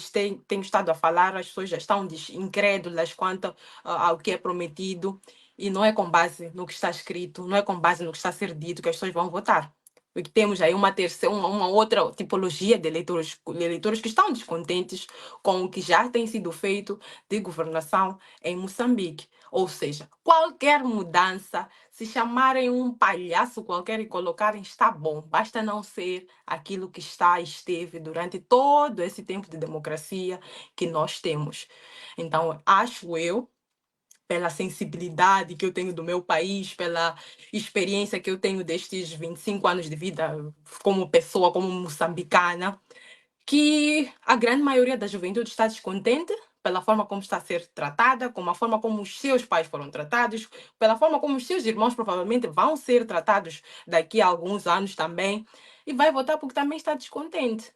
tenho estado a falar, as pessoas já estão incrédulas quanto ao que é prometido, e não é com base no que está escrito, não é com base no que está a ser dito que as pessoas vão votar. Porque temos aí uma outra tipologia de eleitores que estão descontentes com o que já tem sido feito de governação em Moçambique. Ou seja, qualquer mudança, se chamarem um palhaço qualquer e colocarem, está bom. Basta não ser aquilo que esteve durante todo esse tempo de democracia que nós temos. Então, acho eu, pela sensibilidade que eu tenho do meu país, pela experiência que eu tenho destes 25 anos de vida como pessoa, como moçambicana, que a grande maioria da juventude está descontente pela forma como está a ser tratada, com a forma como os seus pais foram tratados, pela forma como os seus irmãos provavelmente vão ser tratados daqui a alguns anos também, e vai votar porque também está descontente.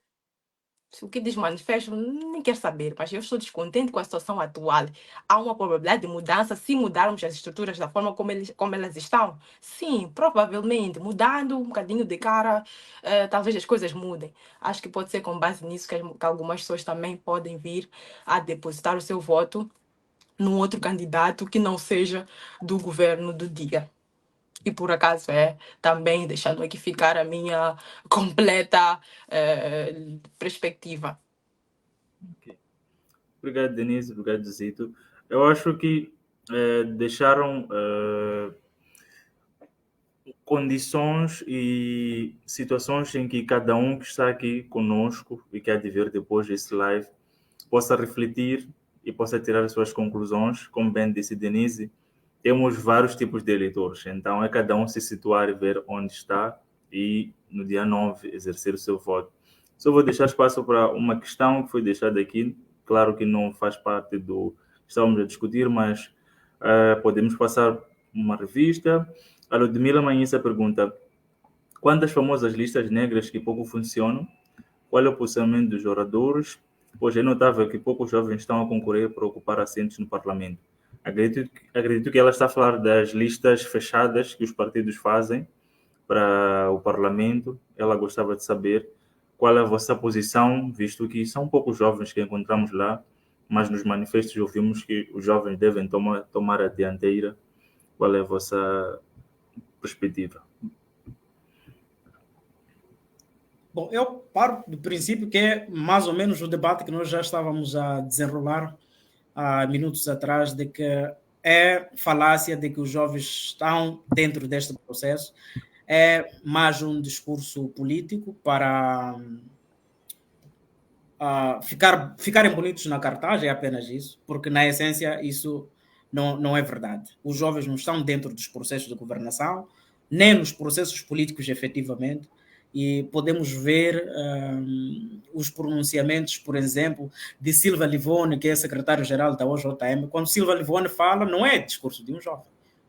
O que diz manifesto, nem quero saber, mas eu estou descontente com a situação atual. Há uma probabilidade de mudança se mudarmos as estruturas da forma como elas estão? Sim, provavelmente. Mudando um bocadinho de cara, talvez as coisas mudem. Acho que pode ser com base nisso que algumas pessoas também podem vir a depositar o seu voto num outro candidato que não seja do governo do dia. E por acaso também deixando aqui ficar a minha completa perspectiva. Ok. Obrigado, Denise. Obrigado, Zito. Eu acho que deixaram condições e situações em que cada um que está aqui conosco e que há de ver depois desse live possa refletir e possa tirar as suas conclusões. Como bem disse Denise, temos vários tipos de eleitores, então é cada um se situar e ver onde está e no dia 9 exercer o seu voto. Só vou deixar espaço para uma questão que foi deixada aqui, claro que não faz parte do que estávamos a discutir, mas podemos passar uma revista. A Ludmila Manhissa pergunta: quantas famosas listas negras que pouco funcionam? Qual é o posicionamento dos oradores? Pois é notável que poucos jovens estão a concorrer para ocupar assentos no Parlamento. Acredito que ela está a falar das listas fechadas que os partidos fazem para o Parlamento. Ela gostava de saber qual é a vossa posição, visto que são poucos jovens que encontramos lá, mas nos manifestos ouvimos que os jovens devem tomar a dianteira. Qual é a vossa perspectiva? Bom, eu paro do princípio que é mais ou menos o debate que nós já estávamos a desenrolar há minutos atrás, de que é falácia de que os jovens estão dentro deste processo, é mais um discurso político para ficarem bonitos na cartaz, é apenas isso, porque na essência isso não é verdade. Os jovens não estão dentro dos processos de governação, nem nos processos políticos efetivamente, e podemos ver os pronunciamentos, por exemplo, de Silva Livone, que é secretário-geral da OJM. Quando Silva Livone fala, não é discurso de um jovem,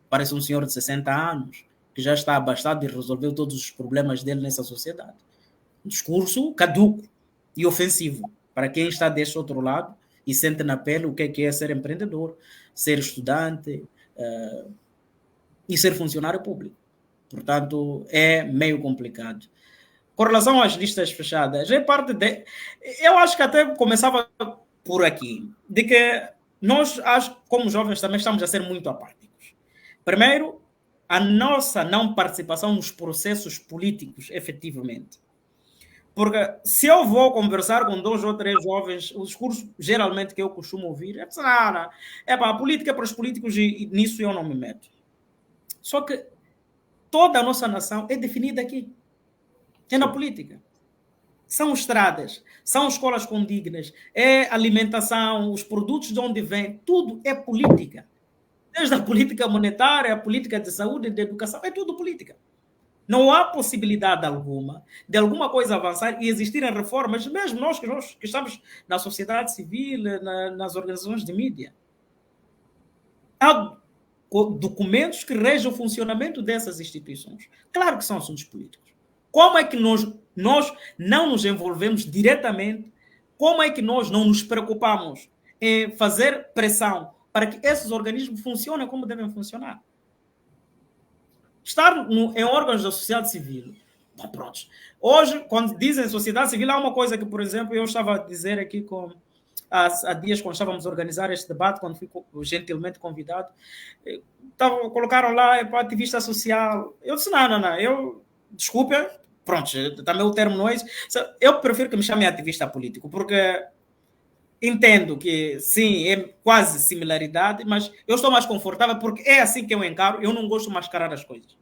parece um senhor de 60 anos, que já está abastado e resolveu todos os problemas dele nessa sociedade. Um discurso caduco e ofensivo para quem está deste outro lado e sente na pele o que é ser empreendedor, ser estudante e ser funcionário público. Portanto, é meio complicado. Com relação às listas fechadas, é parte de... Eu acho que até começava por aqui, de que nós, como jovens, também estamos a ser muito apáticos. Primeiro, a nossa não participação nos processos políticos, efetivamente. Porque se eu vou conversar com 2 ou 3 jovens, o discurso geralmente que eu costumo ouvir é para a política é para os políticos e nisso eu não me meto. Só que toda a nossa nação é definida aqui. É na política. São estradas, são escolas condignas, é alimentação, os produtos de onde vêm, tudo é política. Desde a política monetária, a política de saúde, de educação, é tudo política. Não há possibilidade alguma de alguma coisa avançar e existirem reformas, mesmo nós que estamos na sociedade civil, nas organizações de mídia. Há documentos que regem o funcionamento dessas instituições. Claro que são assuntos políticos. Como é que nós não nos envolvemos diretamente? Como é que nós não nos preocupamos em fazer pressão para que esses organismos funcionem como devem funcionar? Estar em órgãos da sociedade civil Bom, pronto. Hoje, quando dizem sociedade civil, há uma coisa que, por exemplo, eu estava a dizer aqui há dias, quando estávamos a organizar este debate, quando fui gentilmente convidado, colocaram lá para ativista social. Eu disse, não, desculpa, pronto, também o termo não é isso. Eu prefiro que me chamem ativista político, porque entendo que, sim, é quase similaridade, mas eu estou mais confortável porque é assim que eu encaro, eu não gosto de mascarar as coisas.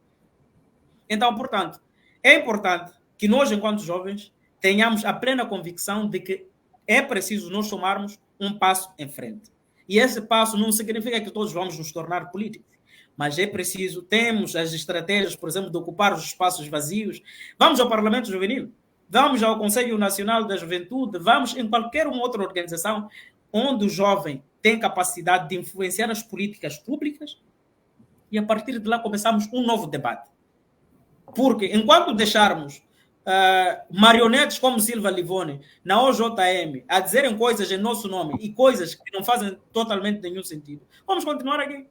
Então, portanto, é importante que nós, enquanto jovens, tenhamos a plena convicção de que é preciso nós tomarmos um passo em frente. E esse passo não significa que todos vamos nos tornar políticos, mas é preciso, temos as estratégias, por exemplo, de ocupar os espaços vazios. Vamos ao Parlamento Juvenil, vamos ao Conselho Nacional da Juventude, vamos em qualquer uma outra organização onde o jovem tem capacidade de influenciar as políticas públicas e, a partir de lá, começamos um novo debate. Porque enquanto deixarmos marionetes como Silva Livoni na OJM a dizerem coisas em nosso nome e coisas que não fazem totalmente nenhum sentido, vamos continuar aqui.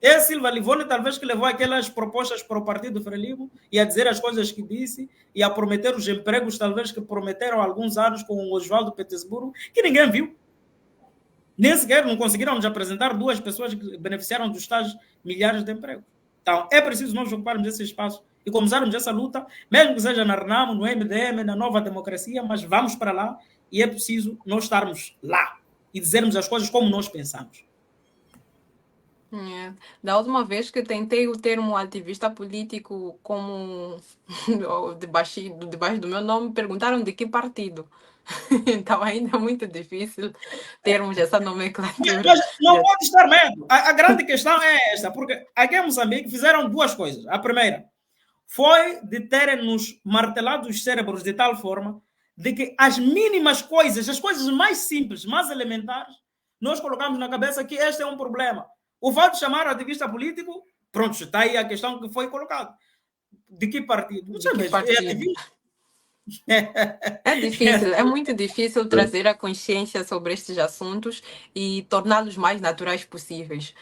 É Silva Livoni talvez que levou aquelas propostas para o Partido Frelimo e a dizer as coisas que disse e a prometer os empregos talvez que prometeram há alguns anos com o Oswaldo Petersburgo, que ninguém viu. Nem sequer não conseguiram nos apresentar 2 pessoas que beneficiaram dos tais milhares de empregos. Então, é preciso nós ocuparmos esse espaço e começarmos essa luta, mesmo que seja na RENAMO, no MDM, na Nova Democracia, mas vamos para lá e é preciso nós estarmos lá e dizermos as coisas como nós pensamos. Da última vez que tentei o termo ativista político como debaixo do meu nome, perguntaram de que partido. Então ainda é muito difícil termos essa nomenclatura. Mas não pode estar medo. A grande questão é esta, porque aqui em Moçambique fizeram 2 coisas. A primeira foi de terem nos martelado os cérebros de tal forma de que as mínimas coisas, as coisas mais simples, mais elementares, nós colocamos na cabeça que este é um problema. O fato de chamar ativista político, pronto, está aí a questão que foi colocada. De que partido? De que partido? É difícil, é muito difícil trazer a consciência sobre estes assuntos e torná-los mais naturais possíveis.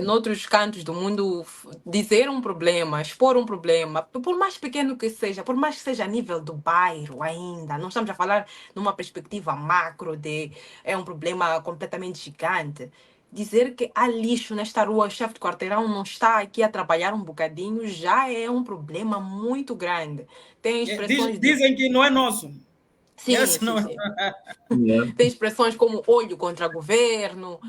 Noutros cantos do mundo, dizer um problema, expor um problema, por mais pequeno que seja, por mais que seja a nível do bairro ainda, não estamos a falar numa perspectiva macro de é um problema completamente gigante. Dizer que há lixo nesta rua, o chefe de quarteirão não está aqui a trabalhar um bocadinho, já é um problema muito grande. Tem expressões dizem que não é nosso. Sim. Tem expressões como olho contra governo,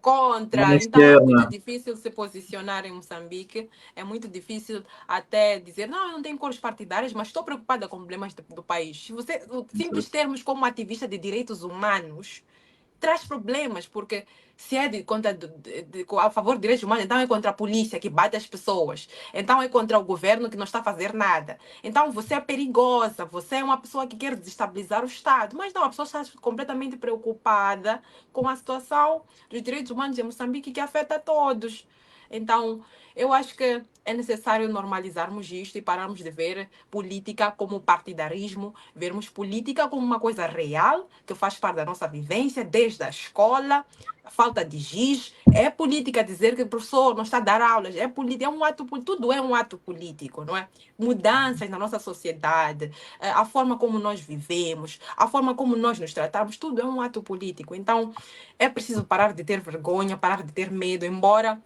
contra. Então é muito difícil se posicionar em Moçambique, é muito difícil até dizer, não, eu não tenho cores partidárias, mas estou preocupada com problemas do país. Se você, simples termos como ativista de direitos humanos, traz problemas, porque se é a favor de direitos humanos, então é contra a polícia que bate as pessoas, então é contra o governo que não está a fazer nada. Então você é perigosa, você é uma pessoa que quer desestabilizar o Estado, mas não, a pessoa está completamente preocupada com a situação dos direitos humanos em Moçambique que afeta a todos. Então, eu acho que é necessário normalizarmos isto e pararmos de ver política como partidarismo, vermos política como uma coisa real, que faz parte da nossa vivência, desde a escola, a falta de giz. É política dizer que o professor não está a dar aulas, é política, é um ato, tudo é um ato político, não é? Mudanças na nossa sociedade, a forma como nós vivemos, a forma como nós nos tratamos, tudo é um ato político. Então, é preciso parar de ter vergonha, parar de ter medo, embora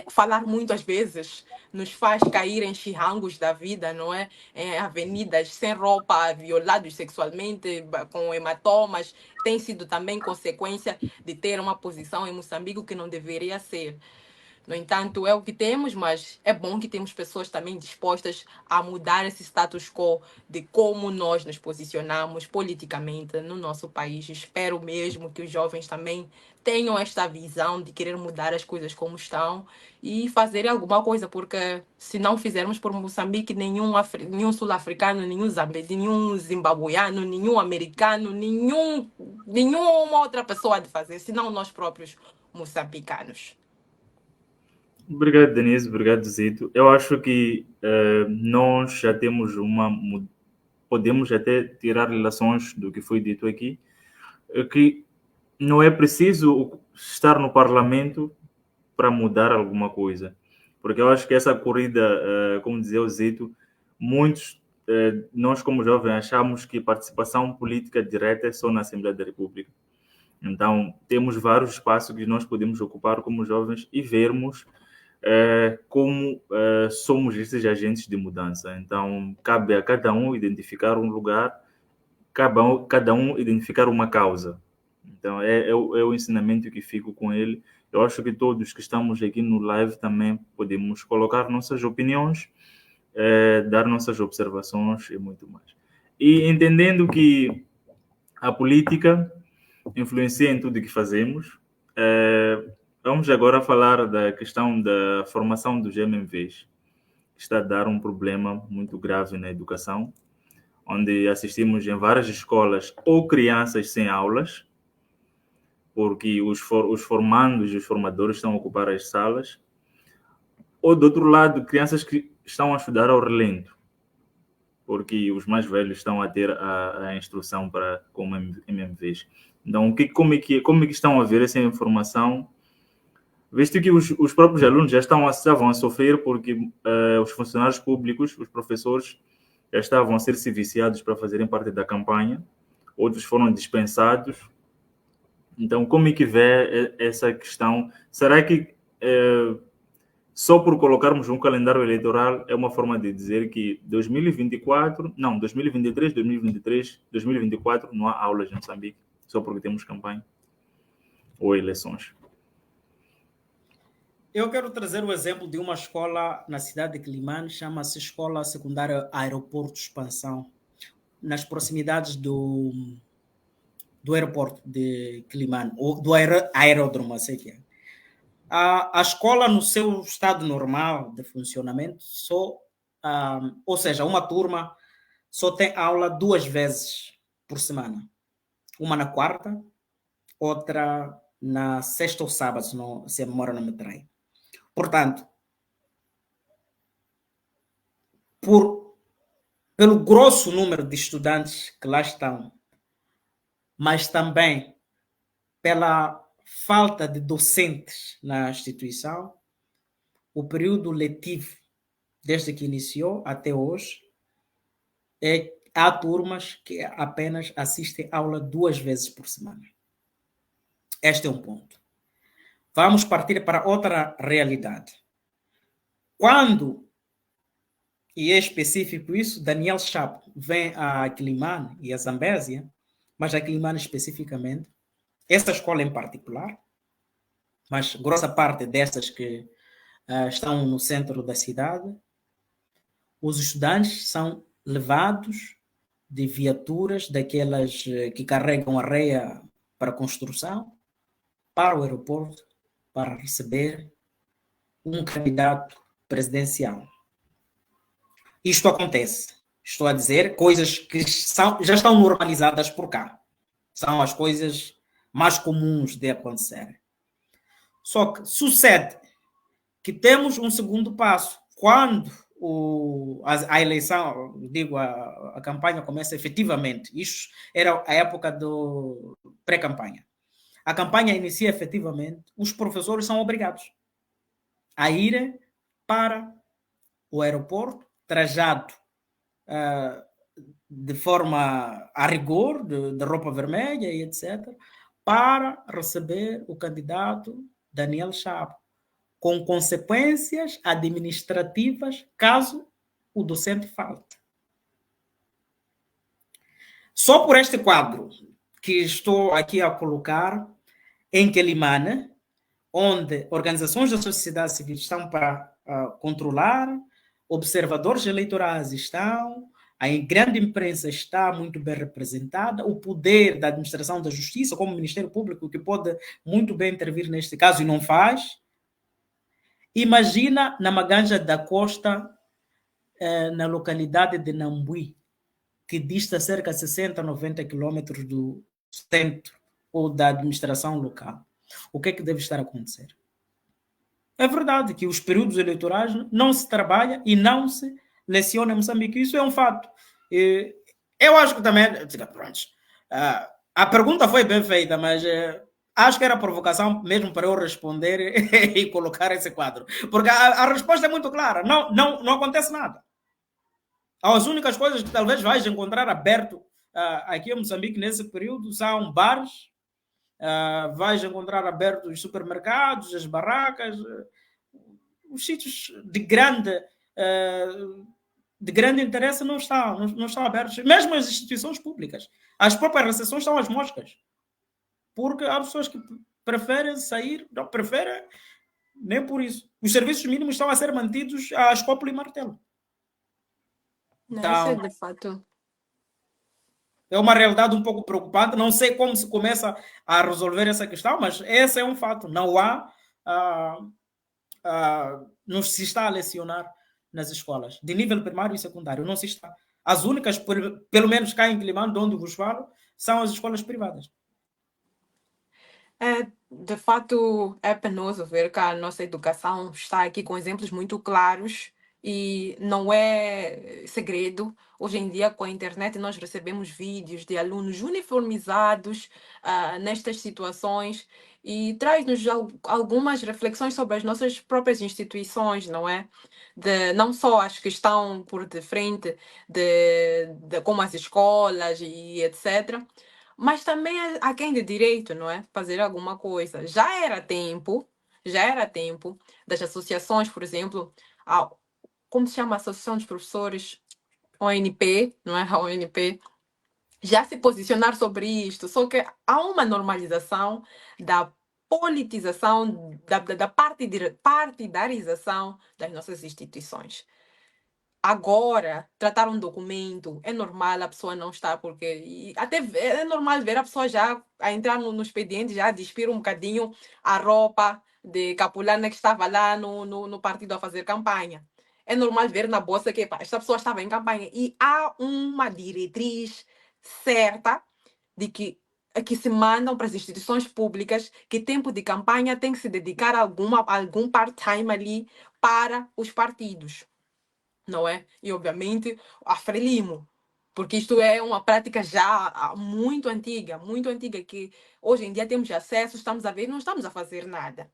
falar muito às vezes nos faz cair em chirrangos da vida, não é? Em avenidas sem roupa, violados sexualmente, com hematomas, tem sido também consequência de ter uma posição em Moçambique que não deveria ser. No entanto, é o que temos, mas é bom que temos pessoas também dispostas a mudar esse status quo de como nós nos posicionamos politicamente no nosso país. Espero mesmo que os jovens também tenham esta visão de querer mudar as coisas como estão e fazer alguma coisa, porque se não fizermos por Moçambique, nenhum sul-africano, nenhum zimbabuiano, nenhum americano, nenhuma outra pessoa há de fazer, senão nós próprios moçambicanos. Obrigado, Denise. Obrigado, Zito. Eu acho que nós já temos podemos até tirar relações do que foi dito aqui, que não é preciso estar no parlamento para mudar alguma coisa. Porque eu acho que essa corrida, como dizia o Zito, muitos, nós como jovens achamos que participação política direta é só na Assembleia da República. Então, temos vários espaços que nós podemos ocupar como jovens e vermos como somos esses agentes de mudança. Então, cabe a cada um identificar um lugar, cada um identificar uma causa. Então, é o ensinamento que fico com ele. Eu acho que todos que estamos aqui no live também podemos colocar nossas opiniões, dar nossas observações e muito mais. E entendendo que a política influencia em tudo o que fazemos, vamos agora falar da questão da formação dos MMVs, que está a dar um problema muito grave na educação, onde assistimos em várias escolas ou crianças sem aulas, porque os formandos e os formadores estão a ocupar as salas, ou do outro lado, crianças que estão a estudar ao relento, porque os mais velhos estão a ter a instrução como MMVs. Então, como é que estão a ver essa informação? Visto que os próprios alunos já estavam a sofrer porque os funcionários públicos, os professores, já estavam a ser viciados para fazerem parte da campanha, outros foram dispensados. Então, como é que vê essa questão? Será que só por colocarmos um calendário eleitoral é uma forma de dizer que 2023, 2024 não há aulas em Moçambique, só porque temos campanha ou eleições? Eu quero trazer o exemplo de uma escola na cidade de Quelimane, chama-se Escola Secundária Aeroporto Expansão, nas proximidades do aeroporto de Quelimane, ou do aeródromo, sei que é. A escola, no seu estado normal de funcionamento, ou seja, uma turma só tem aula 2 vezes por semana. Uma na quarta, outra na sexta ou sábado, se a memória não me trai. Portanto, pelo grosso número de estudantes que lá estão, mas também pela falta de docentes na instituição, o período letivo, desde que iniciou até hoje, há turmas que apenas assistem aula 2 vezes por semana. Este é um ponto. Vamos partir para outra realidade. Quando, e é específico isso, Daniel Chapo vem a Quelimane e a Zambésia, mas a Quelimane especificamente, essa escola em particular, mas grossa parte dessas que estão no centro da cidade, os estudantes são levados de viaturas daquelas que carregam areia para construção para o aeroporto para receber um candidato presidencial. Isto acontece. Estou a dizer coisas que já estão normalizadas por cá. São as coisas mais comuns de acontecer. Só que sucede que temos um segundo passo. Quando a eleição, a campanha começa efetivamente, isso era a época do pré-campanha. A campanha inicia efetivamente, os professores são obrigados a ir para o aeroporto, trajado de forma a rigor, de roupa vermelha e etc., para receber o candidato Daniel Chapo, com consequências administrativas caso o docente falte. Só por este quadro que estou aqui a colocar, em Quelimane, onde organizações da sociedade civil estão para controlar, observadores eleitorais estão, a grande imprensa está muito bem representada, o poder da administração da justiça, como o Ministério Público, que pode muito bem intervir neste caso e não faz. Imagina na Maganja da Costa, na localidade de Nambuí, que dista cerca de 60, 90 quilômetros do centro ou da administração local. O que é que deve estar a acontecer? É verdade que os períodos eleitorais não se trabalha e não se leciona em Moçambique. Isso é um fato. Eu acho que também... A pergunta foi bem feita, mas acho que era provocação mesmo para eu responder e colocar esse quadro. Porque a resposta é muito clara. Não acontece nada. As únicas coisas que talvez vais encontrar aberto aqui em Moçambique nesse período são bares, vais encontrar abertos os supermercados, as barracas, os sítios de grande interesse não estão abertos. Mesmo as instituições públicas. As próprias recepções estão às moscas. Porque há pessoas que preferem sair, não preferem nem por isso. Os serviços mínimos estão a ser mantidos a escópula e martelo. Não, isso é de fato. É uma realidade um pouco preocupante. Não sei como se começa a resolver essa questão, mas esse é um fato. Não há... não se está a lecionar nas escolas, de nível primário e secundário. Não se está. As únicas, pelo menos cá em Quilimane, de onde vos falo, são as escolas privadas. De fato, é penoso ver que a nossa educação está aqui com exemplos muito claros e não é segredo. Hoje em dia, com a internet, nós recebemos vídeos de alunos uniformizados nestas situações e traz-nos algumas reflexões sobre as nossas próprias instituições, não é? Não só as que estão por de frente, como as escolas e etc., mas também a quem de direito, não é? Fazer alguma coisa. Já era tempo das associações, por exemplo, como se chama a Associação dos Professores? ONP, não é? A ONP, já se posicionar sobre isto. Só que há uma normalização da politização, da partidarização das nossas instituições. Agora, tratar um documento, é normal a pessoa não estar, porque até é normal ver a pessoa já a entrar no expediente, já despir um bocadinho a roupa de capulana que estava lá no partido a fazer campanha. É normal ver na bolsa que esta pessoa estava em campanha. E há uma diretriz certa de que se mandam para as instituições públicas que tempo de campanha tem que se dedicar a algum part-time ali para os partidos. Não é? E, obviamente, a Frelimo, porque isto é uma prática já muito antiga, que hoje em dia temos acesso, estamos a ver, não estamos a fazer nada.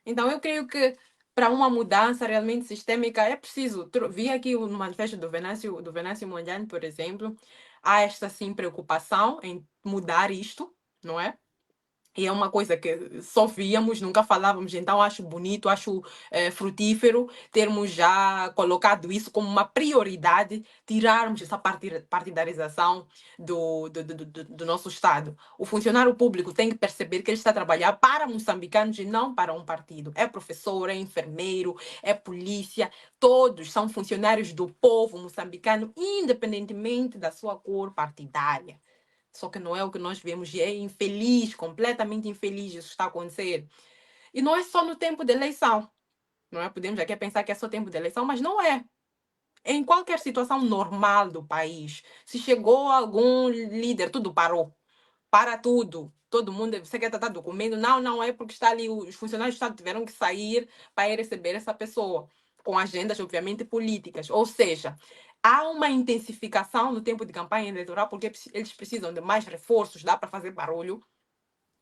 Então, eu creio que para uma mudança realmente sistêmica é preciso. Vi aqui no manifesto do Venâncio Mondlane, por exemplo, há esta sim preocupação em mudar isto, não é? E é uma coisa que só víamos, nunca falávamos, então acho bonito, acho frutífero termos já colocado isso como uma prioridade, tirarmos essa partidarização do nosso Estado. O funcionário público tem que perceber que ele está a trabalhar para moçambicanos e não para um partido. É professor, é enfermeiro, é polícia, todos são funcionários do povo moçambicano, independentemente da sua cor partidária. Só que não é o que nós vemos e é infeliz, completamente infeliz isso está a acontecer. E não é só no tempo de eleição, não é? Podemos aqui pensar que é só tempo de eleição, mas não é. Em qualquer situação normal do país, se chegou algum líder, tudo parou. Para tudo. Todo mundo, você quer tratar documento? Não é porque está ali, os funcionários do Estado tiveram que sair para ir receber essa pessoa, com agendas, obviamente, políticas. Ou seja, há uma intensificação no tempo de campanha eleitoral, porque eles precisam de mais reforços, dá para fazer barulho.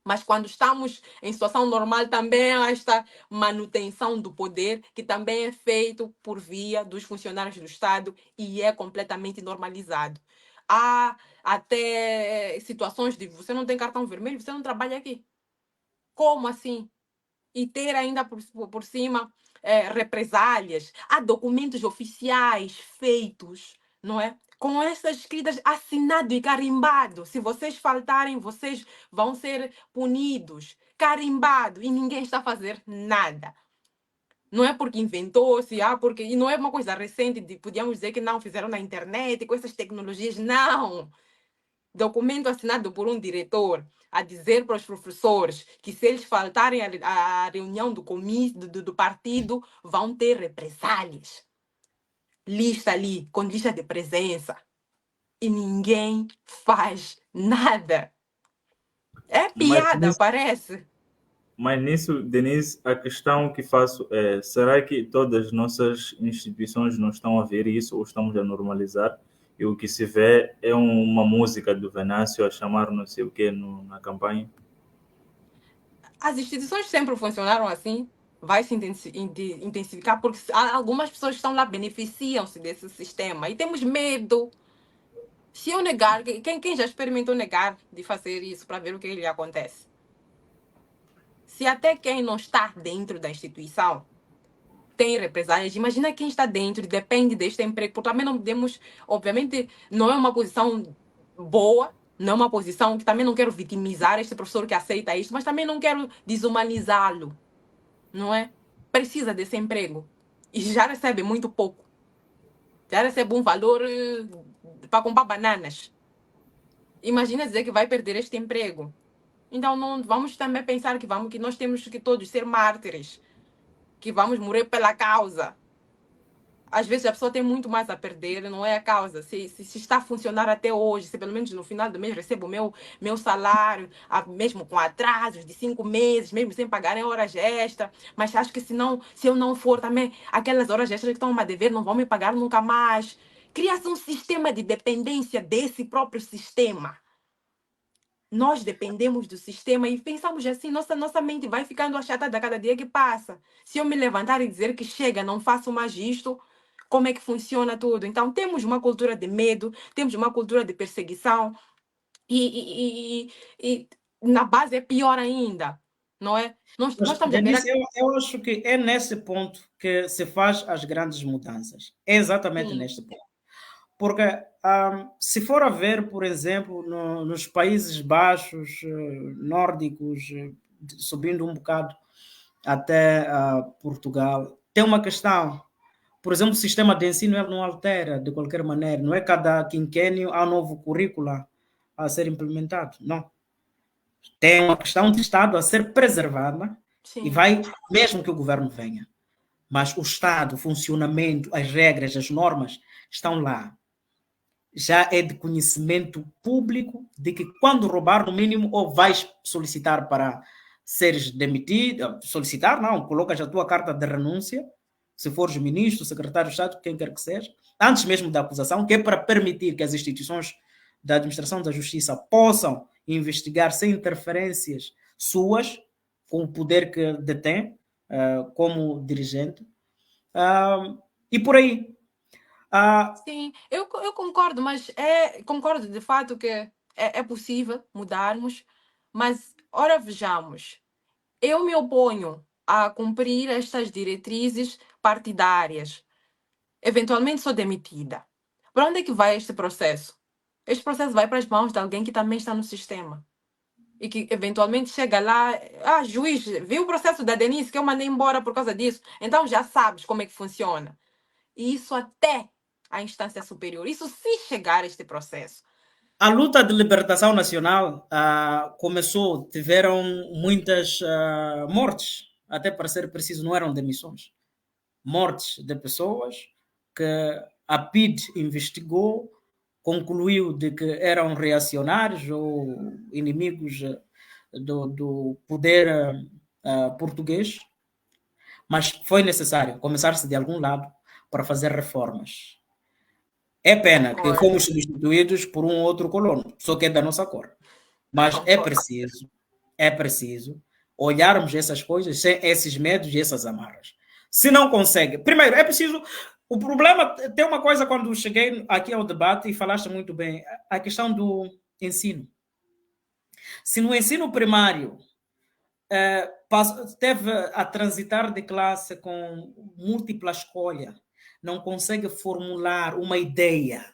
Mas quando estamos em situação normal, também há esta manutenção do poder, que também é feito por via dos funcionários do Estado e é completamente normalizado. Há até situações de você não tem cartão vermelho, você não trabalha aqui. Como assim? E ter ainda por cima represálias. Há documentos oficiais feitos, não é? Com essas escritas assinado e carimbado. Se vocês faltarem, vocês vão ser punidos. Carimbado. E ninguém está a fazer nada. Não é porque inventou-se, porque... E não é uma coisa recente, podíamos dizer que não fizeram na internet, com essas tecnologias. Não! Documento assinado por um diretor a dizer para os professores que se eles faltarem à reunião do partido, vão ter represálias. Lista ali, com lista de presença. E ninguém faz nada. É piada, parece. Mas nisso, Denise, a questão que faço é: será que todas as nossas instituições não estão a ver isso ou estamos a normalizar? E o que se vê é uma música do Venâncio a chamar não sei o quê na campanha? As instituições sempre funcionaram assim. vai se intensificar, porque algumas pessoas que estão lá beneficiam-se desse sistema e temos medo. Se eu negar, quem já experimentou negar de fazer isso para ver o que lhe acontece? Se até quem não está dentro da instituição tem represálias, imagina quem está dentro e depende deste emprego, porque também não podemos, obviamente, não é uma posição boa, não é uma posição que também não quero vitimizar este professor que aceita isto, mas também não quero desumanizá-lo, não é? Precisa desse emprego e já recebe muito pouco, já recebe um valor para comprar bananas. Imagina dizer que vai perder este emprego. Então não vamos também pensar que nós temos que todos ser mártires, que vamos morrer pela causa. Às vezes a pessoa tem muito mais a perder, não é a causa. Se está a funcionar até hoje, se pelo menos no final do mês recebo o meu salário, mesmo com atrasos de 5 meses, mesmo sem pagarem horas extras, mas acho que se eu não for também, aquelas horas extras que estão a dever não vão me pagar nunca mais. Cria-se um sistema de dependência desse próprio sistema. Nós dependemos do sistema e pensamos assim, nossa mente vai ficando achatada a cada dia que passa. Se eu me levantar e dizer que chega, não faço mais isto, como é que funciona tudo? Então, temos uma cultura de medo, temos uma cultura de perseguição e na base é pior ainda, não é? Nós Mas, estamos a ver... Denise, eu acho que é nesse ponto que se faz as grandes mudanças. É exatamente Sim. neste ponto. Porque se for a ver, por exemplo, nos Países Baixos, nórdicos, subindo um bocado até Portugal, tem uma questão. Por exemplo, o sistema de ensino não altera de qualquer maneira. Não é cada quinquênio há um novo currículo a ser implementado. Não. Tem uma questão de Estado a ser preservada e Sim. vai, mesmo que o governo venha. Mas o Estado, o funcionamento, as regras, as normas estão lá. Já é de conhecimento público de que quando roubar, no mínimo, ou vais solicitar para seres demitido, solicitar, não, colocas a tua carta de renúncia, se fores ministro, secretário de Estado, quem quer que seja, antes mesmo da acusação, que é para permitir que as instituições da administração da justiça possam investigar sem interferências suas, com o poder que detém como dirigente, e por aí. Sim, eu concordo, mas concordo de fato que é possível mudarmos, mas ora vejamos, eu me oponho a cumprir estas diretrizes partidárias. Eventualmente sou demitida. Para onde é que vai este processo? Este processo vai para as mãos de alguém que também está no sistema. E que eventualmente chega lá, juiz, viu o processo da Denise que eu mandei embora por causa disso? Então já sabes como é que funciona. E isso até a instância superior. Isso se chegar a este processo. A luta de libertação nacional começou, tiveram muitas mortes, até para ser preciso, não eram demissões. Mortes de pessoas que a PID investigou, concluiu de que eram reacionários ou inimigos do poder português, mas foi necessário começar-se de algum lado para fazer reformas. É pena que fomos substituídos por um outro colono, só que é da nossa cor. Mas é preciso olharmos essas coisas sem esses medos e essas amarras. Se não consegue, primeiro, é preciso. O problema, tem uma coisa quando cheguei aqui ao debate e falaste muito bem, a questão do ensino. Se no ensino primário teve a transitar de classe com múltipla escolha, não consegue formular uma ideia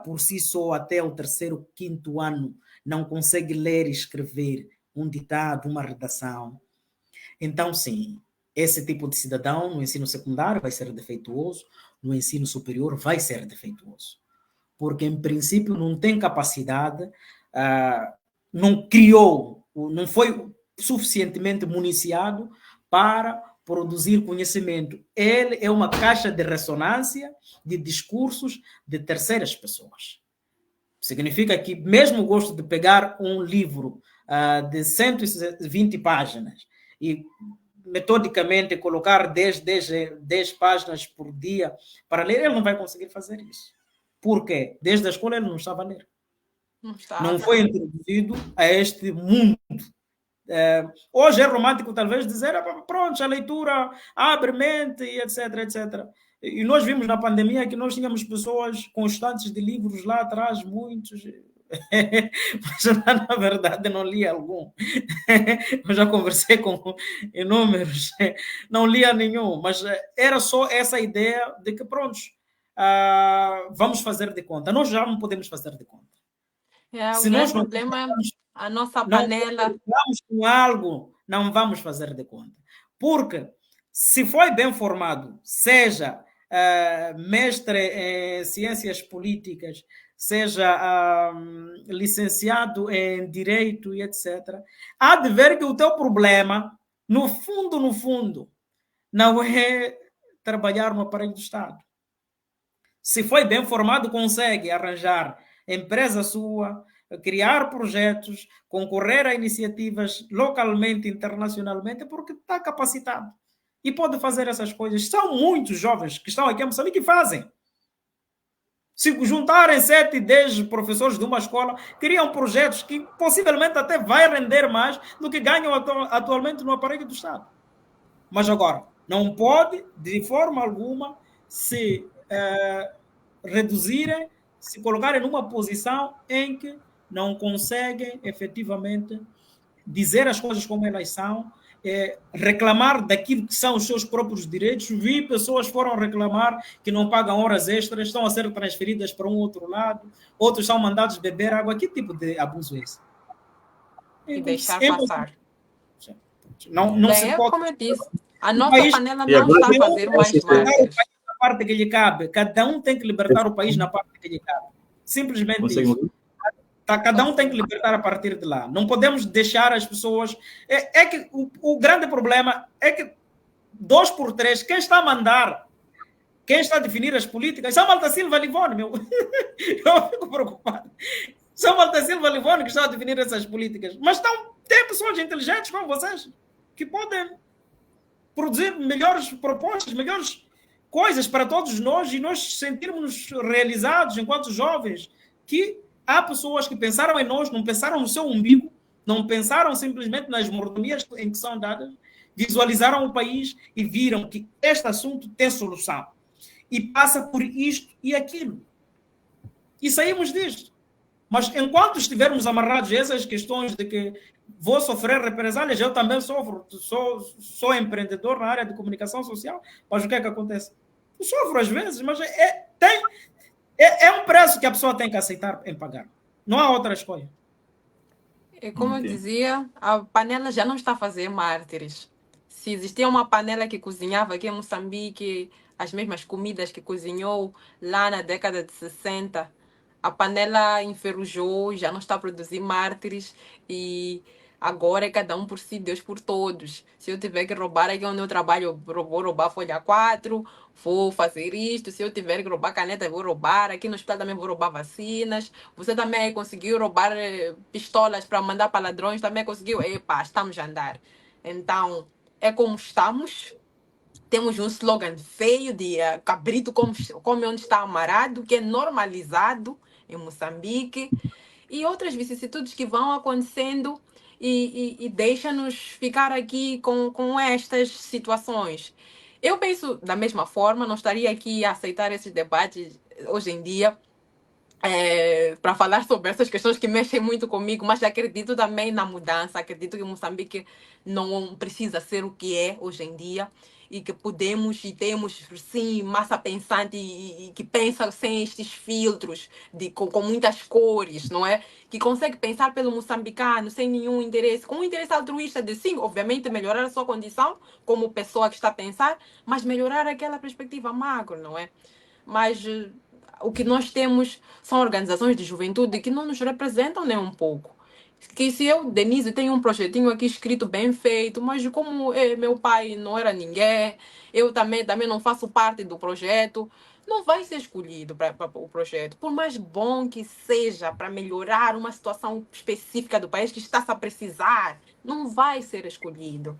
por si só até o terceiro, quinto ano, não consegue ler e escrever um ditado, uma redação. Então, sim, esse tipo de cidadão no ensino secundário vai ser defeituoso, no ensino superior vai ser defeituoso. Porque, em princípio, não tem capacidade, não criou, não foi suficientemente municiado para produzir conhecimento. Ele é uma caixa de ressonância de discursos de terceiras pessoas. Significa que mesmo gosto de pegar um livro de 120 páginas e metodicamente colocar 10 páginas por dia para ler, ele não vai conseguir fazer isso. Por quê? Desde a escola ele não estava a ler. Não foi introduzido a este mundo Hoje é romântico talvez dizer, pronto, a leitura abre mente e etc, etc. E nós vimos na pandemia que nós tínhamos pessoas constantes de livros lá atrás, muitos, mas na verdade não li algum. Eu já conversei com inúmeros, não lia nenhum, mas era só essa ideia de que, pronto, vamos fazer de conta. Nós já não podemos fazer de conta. O grande problema é a nossa panela. Não vamos com algo, não vamos fazer de conta. Porque se foi bem formado, seja mestre em ciências políticas, seja licenciado em direito e etc., há de ver que o teu problema, no fundo, não é trabalhar no aparelho do Estado. Se foi bem formado, consegue arranjar empresa sua, criar projetos, concorrer a iniciativas localmente, internacionalmente, porque está capacitado e pode fazer essas coisas. São muitos jovens que estão aqui em Moçambique que fazem. Se juntarem 7, 10 professores de uma escola, criam projetos que possivelmente até vai render mais do que ganham atualmente no aparelho do Estado. Mas agora, não pode, de forma alguma, se reduzirem, se colocarem numa posição em que não conseguem efetivamente dizer as coisas como elas são, reclamar daquilo que são os seus próprios direitos. Vi pessoas foram reclamar que não pagam horas extras, estão a ser transferidas para um outro lado, outros são mandados beber água. Que tipo de abuso é esse? E deixar passar. Não se pode... Como eu disse, a nossa panela não está a fazer mais mártires. Na parte que lhe cabe, cada um tem que libertar o país na parte que lhe cabe. Simplesmente isso. Cada um tem que libertar a partir de lá. Não podemos deixar as pessoas... É que o grande problema é que 2 por 3, quem está a mandar, quem está a definir as políticas, São Malta Silva Livone, meu. Eu fico preocupado. São Malta Silva Livone que está a definir essas políticas. Mas tem pessoas inteligentes como vocês que podem produzir melhores propostas, melhores coisas para todos nós e nós sentirmos realizados enquanto jovens, que há pessoas que pensaram em nós, não pensaram no seu umbigo, não pensaram simplesmente nas mordomias em que são dadas, visualizaram o país e viram que este assunto tem solução. E passa por isto e aquilo. E saímos disto. Mas enquanto estivermos amarrados a essas questões de que vou sofrer represálias, eu também sofro, sou empreendedor na área de comunicação social, mas o que é que acontece? Eu sofro às vezes, mas é um preço que a pessoa tem que aceitar em pagar. Não há outra escolha. Como eu dizia, a panela já não está a fazer mártires. Se existia uma panela que cozinhava aqui em Moçambique as mesmas comidas que cozinhou lá na década de 60, a panela enferrujou, já não está a produzir mártires e agora é cada um por si, Deus por todos. Se eu tiver que roubar aqui onde eu trabalho, eu vou roubar folha 4, vou fazer isto. Se eu tiver que roubar caneta, eu vou roubar. Aqui no hospital também vou roubar vacinas. Você também conseguiu roubar pistolas para mandar para ladrões, também conseguiu. Epa, estamos a andar. Então, é como estamos. Temos um slogan feio de cabrito come onde está amarrado, que é normalizado em Moçambique, e outras vicissitudes que vão acontecendo e deixa-nos ficar aqui com estas situações. Eu penso da mesma forma, não estaria aqui a aceitar esses debates hoje em dia para falar sobre essas questões que mexem muito comigo, mas acredito também na mudança, acredito que Moçambique não precisa ser o que é hoje em dia, e que podemos e temos, sim, massa pensante e que pensa sem estes filtros, com muitas cores, não é? Que consegue pensar pelo moçambicano sem nenhum interesse, com um interesse altruísta de, sim, obviamente, melhorar a sua condição como pessoa que está a pensar, mas melhorar aquela perspectiva macro, não é? Mas o que nós temos são organizações de juventude que não nos representam nem um pouco. Que se eu, Denise, tenho um projetinho aqui escrito bem feito, mas como meu pai não era ninguém, eu também não faço parte do projeto, não vai ser escolhido para o projeto. Por mais bom que seja para melhorar uma situação específica do país que está-se a precisar, não vai ser escolhido.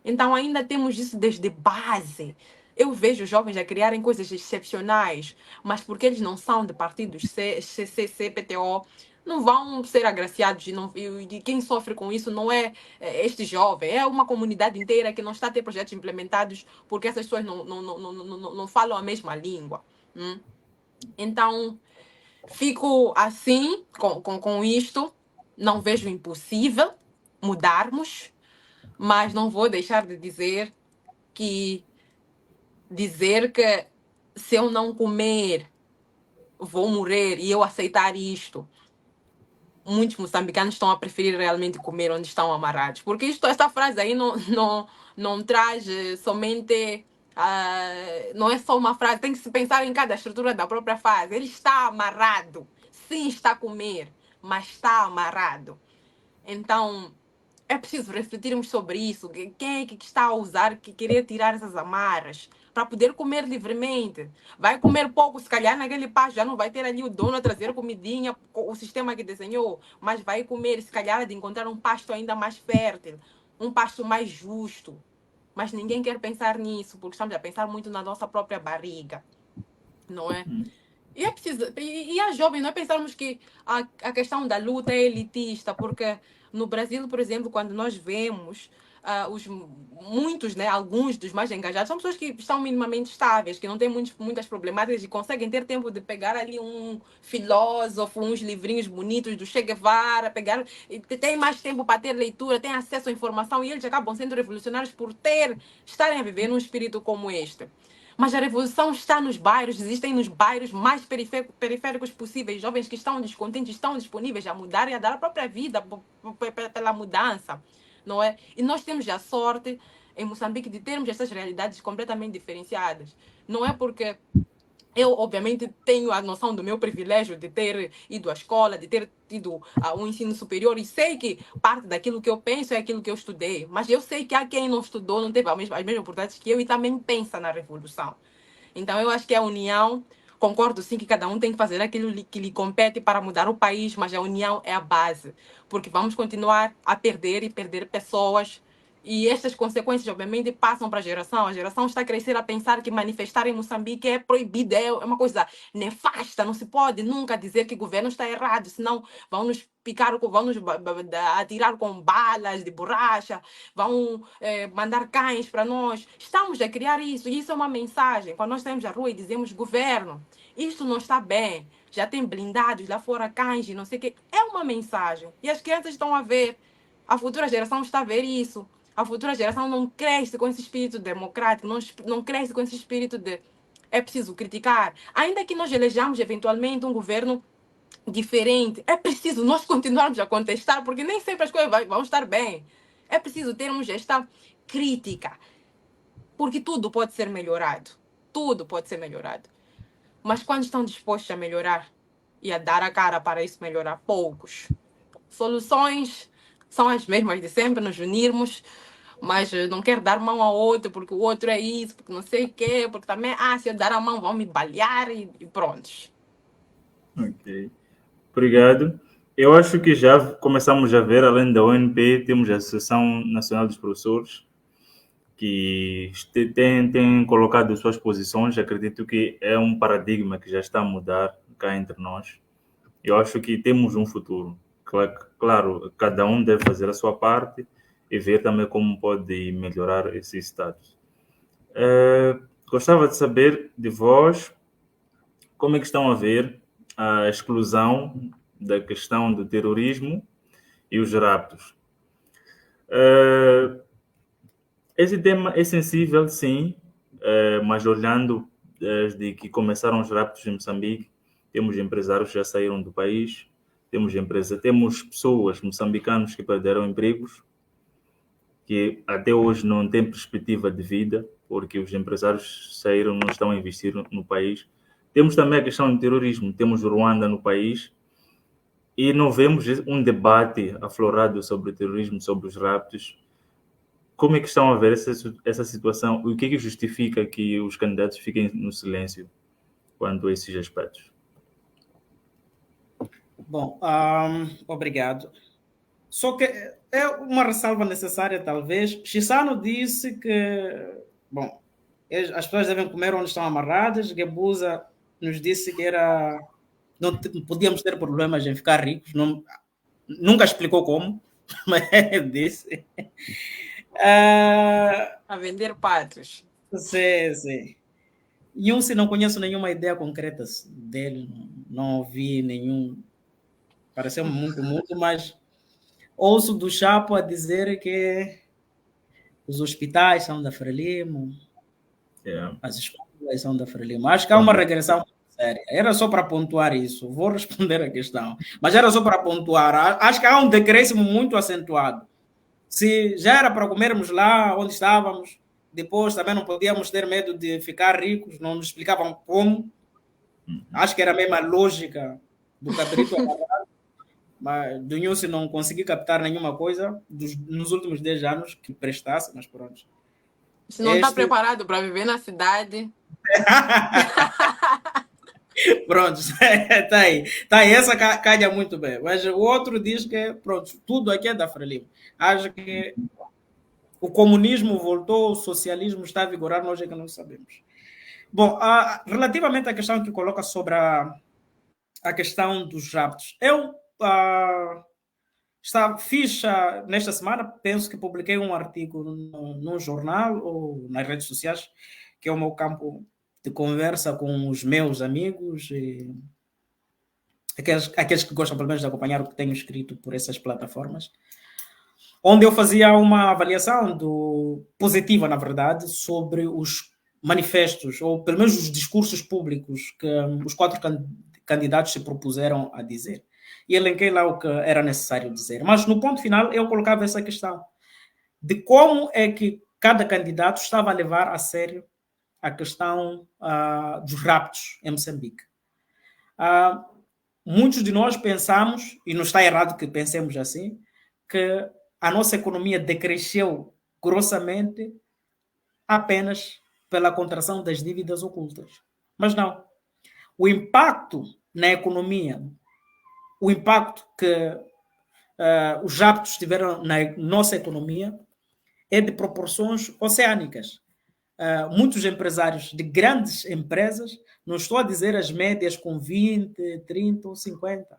Então ainda temos isso desde base. eu vejo jovens a criarem coisas excepcionais, mas porque eles não são de partidos CCC, PTO, não vão ser agraciados e quem sofre com isso não é este jovem, é uma comunidade inteira que não está a ter projetos implementados porque essas pessoas não falam a mesma língua. Então, fico assim com isto, não vejo impossível mudarmos, mas não vou deixar de dizer que se eu não comer vou morrer e eu aceitar isto, muitos moçambicanos estão a preferir realmente comer onde estão amarrados. Porque esta frase aí não traz somente. Não é só uma frase, tem que se pensar em cada estrutura da própria frase. Ele está amarrado. Sim, está a comer, mas está amarrado. Então, é preciso refletirmos sobre isso. Quem é que está a usar, que querer tirar essas amarras para poder comer livremente? Vai comer pouco, se calhar naquele pasto já não vai ter ali o dono a trazer comidinha, o sistema que desenhou, mas vai comer, se calhar, de encontrar um pasto ainda mais fértil, um pasto mais justo. Mas ninguém quer pensar nisso, porque estamos a pensar muito na nossa própria barriga, não é? E é preciso. E a jovem, não é pensarmos que a questão da luta é elitista, porque no Brasil, por exemplo, quando nós vemos muitos, né, alguns dos mais engajados, são pessoas que estão minimamente estáveis, que não têm muitas problemáticas e conseguem ter tempo de pegar ali um filósofo, uns livrinhos bonitos do Che Guevara, tem mais tempo para ter leitura, tem acesso à informação e eles acabam sendo revolucionários por estarem a viver num espírito como este. Mas a revolução está nos bairros, existem nos bairros mais periféricos possíveis, jovens que estão descontentes, estão disponíveis a mudar e a dar a própria vida pela mudança, não é? E nós temos a sorte, em Moçambique, de termos essas realidades completamente diferenciadas. Não é porque eu, obviamente, tenho a noção do meu privilégio de ter ido à escola, de ter tido um ensino superior e sei que parte daquilo que eu penso é aquilo que eu estudei. Mas eu sei que há quem não estudou, não teve as mesmas oportunidades que eu e também pensa na revolução. Então, eu acho que a união, concordo sim que cada um tem que fazer aquilo que lhe compete para mudar o país, mas a união é a base. Porque vamos continuar a perder e perder pessoas. E estas consequências, obviamente, passam para a geração. A geração está a crescer a pensar que manifestar em Moçambique é proibido, é uma coisa nefasta. Não se pode nunca dizer que o governo está errado, senão vão nos picar, vão nos atirar com balas de borracha, vão mandar cães para nós. Estamos a criar isso, e isso é uma mensagem. Quando nós saímos à rua e dizemos, governo, isto não está bem, já tem blindados lá fora, cães e não sei o quê, é uma mensagem. E as crianças estão a ver, a futura geração está a ver isso. A futura geração não cresce com esse espírito democrático, não cresce com esse espírito de é preciso criticar. Ainda que nós elejamos eventualmente um governo diferente, é preciso nós continuarmos a contestar, porque nem sempre as coisas vão estar bem. É preciso termos esta crítica, porque tudo pode ser melhorado. Tudo pode ser melhorado. Mas quando estão dispostos a melhorar e a dar a cara para isso melhorar? Poucos. Soluções são as mesmas de sempre, nos unirmos, mas não quero dar mão ao outro, porque o outro é isso, porque não sei o quê, porque também, se eu dar a mão vão me balear e prontos. Ok. Obrigado. Eu acho que já começamos a ver, além da ONP, temos a Associação Nacional dos Professores, que tem colocado suas posições. Acredito que é um paradigma que já está a mudar cá entre nós. Eu acho que temos um futuro. Claro, cada um deve fazer a sua parte e ver também como pode melhorar esse status. Gostava de saber de vós como é que estão a ver a exclusão da questão do terrorismo e os raptos. Esse tema é sensível, sim, mas olhando desde que começaram os raptos em Moçambique, temos empresários que já saíram do país, temos pessoas moçambicanos que perderam empregos, que até hoje não têm perspectiva de vida, porque os empresários saíram, não estão a investir no país. Temos também a questão do terrorismo, temos Ruanda no país, e não vemos um debate aflorado sobre o terrorismo, sobre os raptos. Como é que estão a ver essa situação? O que é que justifica que os candidatos fiquem no silêncio quanto a esses aspectos? Bom, obrigado. Só que é uma ressalva necessária, talvez. Chissano disse que, bom, As pessoas devem comer onde estão amarradas. Guebuza nos disse que não podíamos ter problemas em ficar ricos. Nunca explicou como, mas disse. A vender patos. Sim. E se não conheço nenhuma ideia concreta dele, não ouvi nenhum. Pareceu muito, mas ouço do Chapo a dizer que os hospitais são da Frelimo, as escolas são da Frelimo. Acho que há uma regressão séria. Era só para pontuar isso. Vou responder a questão. Mas era só para pontuar. Acho que há um decréscimo muito acentuado. Se já era para comermos lá onde estávamos, depois também não podíamos ter medo de ficar ricos, não nos explicavam como. Acho que era a mesma lógica do cabrito amarrado, mas do Nilce não consegui captar nenhuma coisa nos últimos 10 anos que prestasse, mas pronto. Se não está preparado para viver na cidade... Pronto, tá aí. Essa calha muito bem. Mas o outro diz que, pronto, tudo aqui é da Frelimo. Acho que o comunismo voltou, o socialismo está a vigorar, nós é que não sabemos. Bom, relativamente à questão que coloca sobre a questão dos raptos, eu fiz nesta semana, penso que publiquei um artigo num jornal ou nas redes sociais, que é o meu campo de conversa com os meus amigos e aqueles que gostam pelo menos de acompanhar o que tenho escrito por essas plataformas, onde eu fazia uma avaliação positiva, na verdade, sobre os manifestos, ou pelo menos os discursos públicos que os 4 candidatos se propuseram a dizer. E elenquei lá o que era necessário dizer. Mas no ponto final eu colocava essa questão de como é que cada candidato estava a levar a sério a questão dos raptos em Moçambique. Muitos de nós pensamos, e não está errado que pensemos assim, que a nossa economia decresceu grossamente apenas pela contração das dívidas ocultas. Mas não. O impacto na economia, o impacto que os raptos tiveram na nossa economia é de proporções oceânicas. Muitos empresários de grandes empresas, não estou a dizer as médias com 20, 30 ou 50.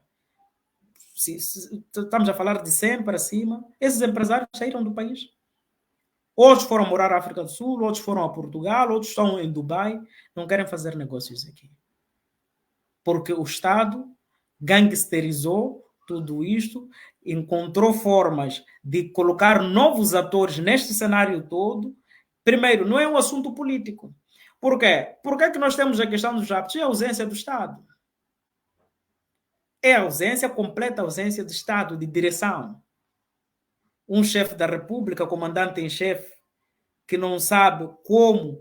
Se estamos a falar de 100 para cima, esses empresários saíram do país. Outros foram morar à África do Sul, outros foram a Portugal, outros estão em Dubai, não querem fazer negócios aqui. Porque o Estado gangsterizou tudo isto, encontrou formas de colocar novos atores neste cenário todo. Primeiro, não é um assunto político. Por quê? Por que nós temos a questão dos raptos? É a ausência do Estado. É a completa ausência de Estado, de direção. Um chefe da República, comandante em chefe, que não sabe como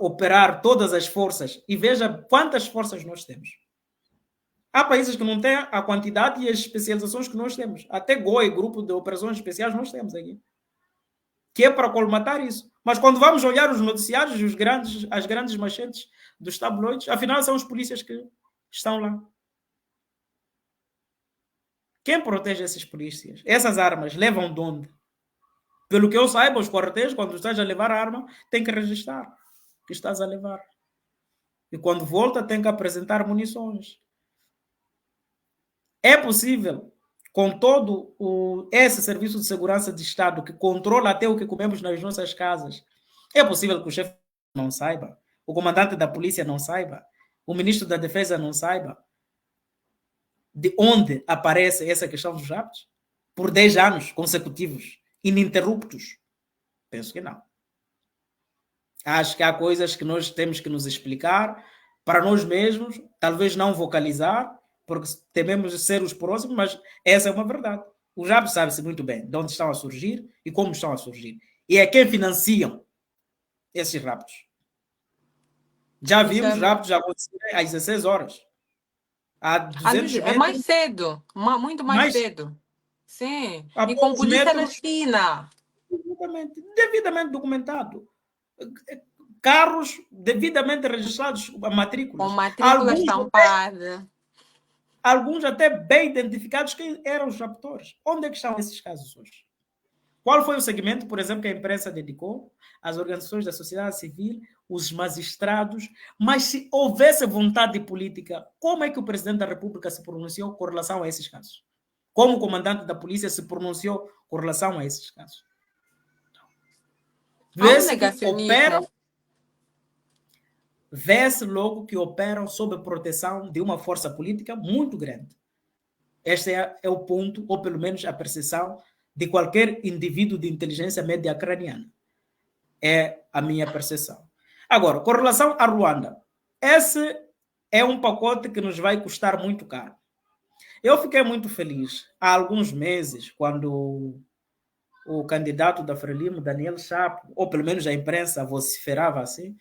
operar todas as forças. E veja quantas forças nós temos. Há países que não têm a quantidade e as especializações que nós temos. Até GOI, Grupo de Operações Especiais, nós temos aqui. Que é para colmatar isso. Mas quando vamos olhar os noticiários, as grandes manchetes dos tabloides, afinal são os polícias que estão lá. Quem protege esses polícias? Essas armas levam de onde? Pelo que eu saiba, os quartéis, quando estás a levar a arma, tem que registrar que estás a levar. E quando volta, tem que apresentar munições. É possível, com todo esse serviço de segurança de Estado que controla até o que comemos nas nossas casas, é possível que o chefe não saiba, o comandante da polícia não saiba, o ministro da Defesa não saiba de onde aparece essa questão dos raptos? Por 10 anos consecutivos, ininterruptos? Penso que não. Acho que há coisas que nós temos que nos explicar para nós mesmos, talvez não vocalizar, porque tememos ser os próximos, mas essa é uma verdade. Os raptos sabe-se muito bem de onde estão a surgir e como estão a surgir. E é quem financiam esses raptos. Já vimos raptos acontecerem às 16 horas. Há 200 metros. É mais cedo, muito mais cedo. Sim, e com polícia na esquina. Exatamente, devidamente documentado. Carros devidamente registrados a matrículas. Com matrícula estampada. Alguns até bem identificados quem eram os raptores. Onde é que estão esses casos hoje? Qual foi o segmento, por exemplo, que a imprensa dedicou às organizações da sociedade civil? os magistrados, mas se houvesse vontade política, como é que o presidente da República se pronunciou com relação a esses casos? Como o comandante da polícia se pronunciou com relação a esses casos? Há um Vê-se que negacionismo. vê-se logo que operam sob proteção de uma força política muito grande. Este é o ponto, ou pelo menos a percepção de qualquer indivíduo de inteligência média craniana. É a minha percepção. Agora, com relação a Ruanda, esse é um pacote que nos vai custar muito caro. Eu fiquei muito feliz há alguns meses, quando o candidato da Frelimo, Daniel Chapo, ou pelo menos a imprensa vociferava assim,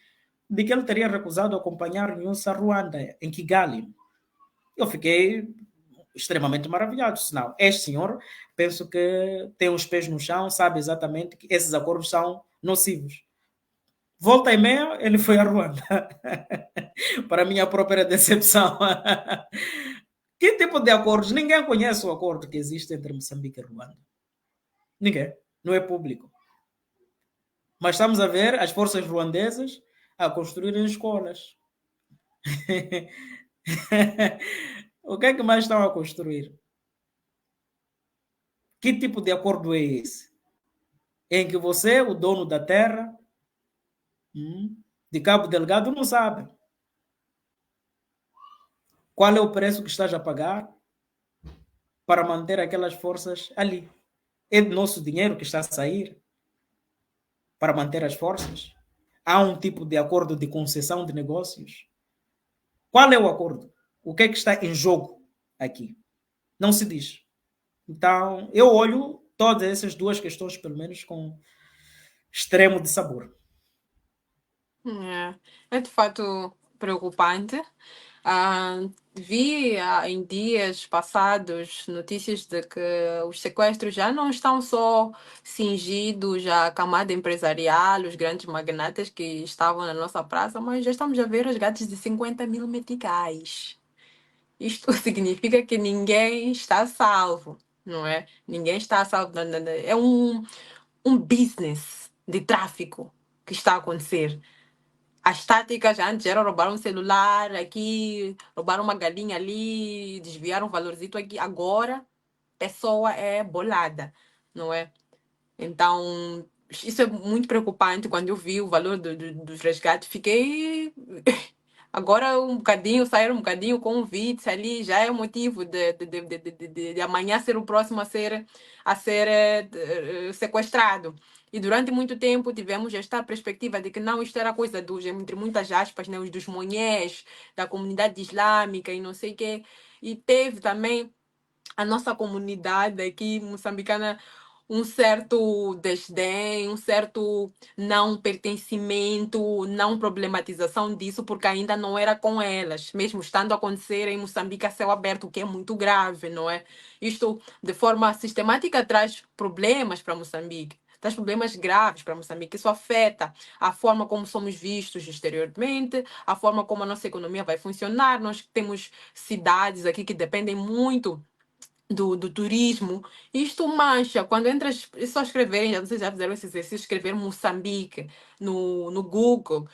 de que ele teria recusado acompanhar Nyusa Ruanda, em Kigali. Eu fiquei extremamente maravilhado. Senão, este senhor, penso que tem os pés no chão, sabe exatamente que esses acordos são nocivos. Volta e meia, ele foi a Ruanda. Para minha própria decepção. Que tipo de acordos? Ninguém conhece o acordo que existe entre Moçambique e Ruanda. Ninguém. Não é público. Mas estamos a ver as forças ruandesas a construírem escolas. O que é que mais estão a construir? Que tipo de acordo é esse? Em que você, o dono da terra, de Cabo Delgado, não sabe qual é o preço que estás a pagar para manter aquelas forças ali. É do nosso dinheiro que está a sair para manter as forças? Há um tipo de acordo de concessão de negócios? Qual é o acordo? O que é que está em jogo aqui? Não se diz. Então, eu olho todas essas duas questões, pelo menos, com extremo de sabor. É de fato preocupante. Vi em dias passados notícias de que os sequestros já não estão só cingidos à camada empresarial, os grandes magnatas que estavam na nossa praça, mas já estamos a ver resgates de 50 mil meticais. Isto significa que ninguém está salvo, não é? Ninguém está salvo. É um business de tráfico que está a acontecer. As táticas antes era roubar um celular aqui, roubar uma galinha ali, desviar um valorzito aqui. Agora, pessoa é bolada, não é? Então, isso é muito preocupante. Quando eu vi o valor dos resgates, fiquei. Agora um bocadinho, sair um bocadinho com um vídeo ali, já é motivo de amanhã ser o próximo a ser sequestrado. E durante muito tempo tivemos esta perspectiva de que não, isto era coisa dos, entre muitas aspas, né, os dos monhés, da comunidade islâmica e não sei o quê. E teve também a nossa comunidade aqui moçambicana um certo desdém, um certo não pertencimento, não problematização disso, porque ainda não era com elas, mesmo estando a acontecer em Moçambique a céu aberto, o que é muito grave, não é? Isto, de forma sistemática, traz problemas para Moçambique. Traz problemas graves para Moçambique. Isso afeta a forma como somos vistos exteriormente, a forma como a nossa economia vai funcionar. Nós temos cidades aqui que dependem muito do turismo. Isto mancha. Quando entras, é só escreverem, já vocês já fizeram esse exercício, escrever Moçambique no Google.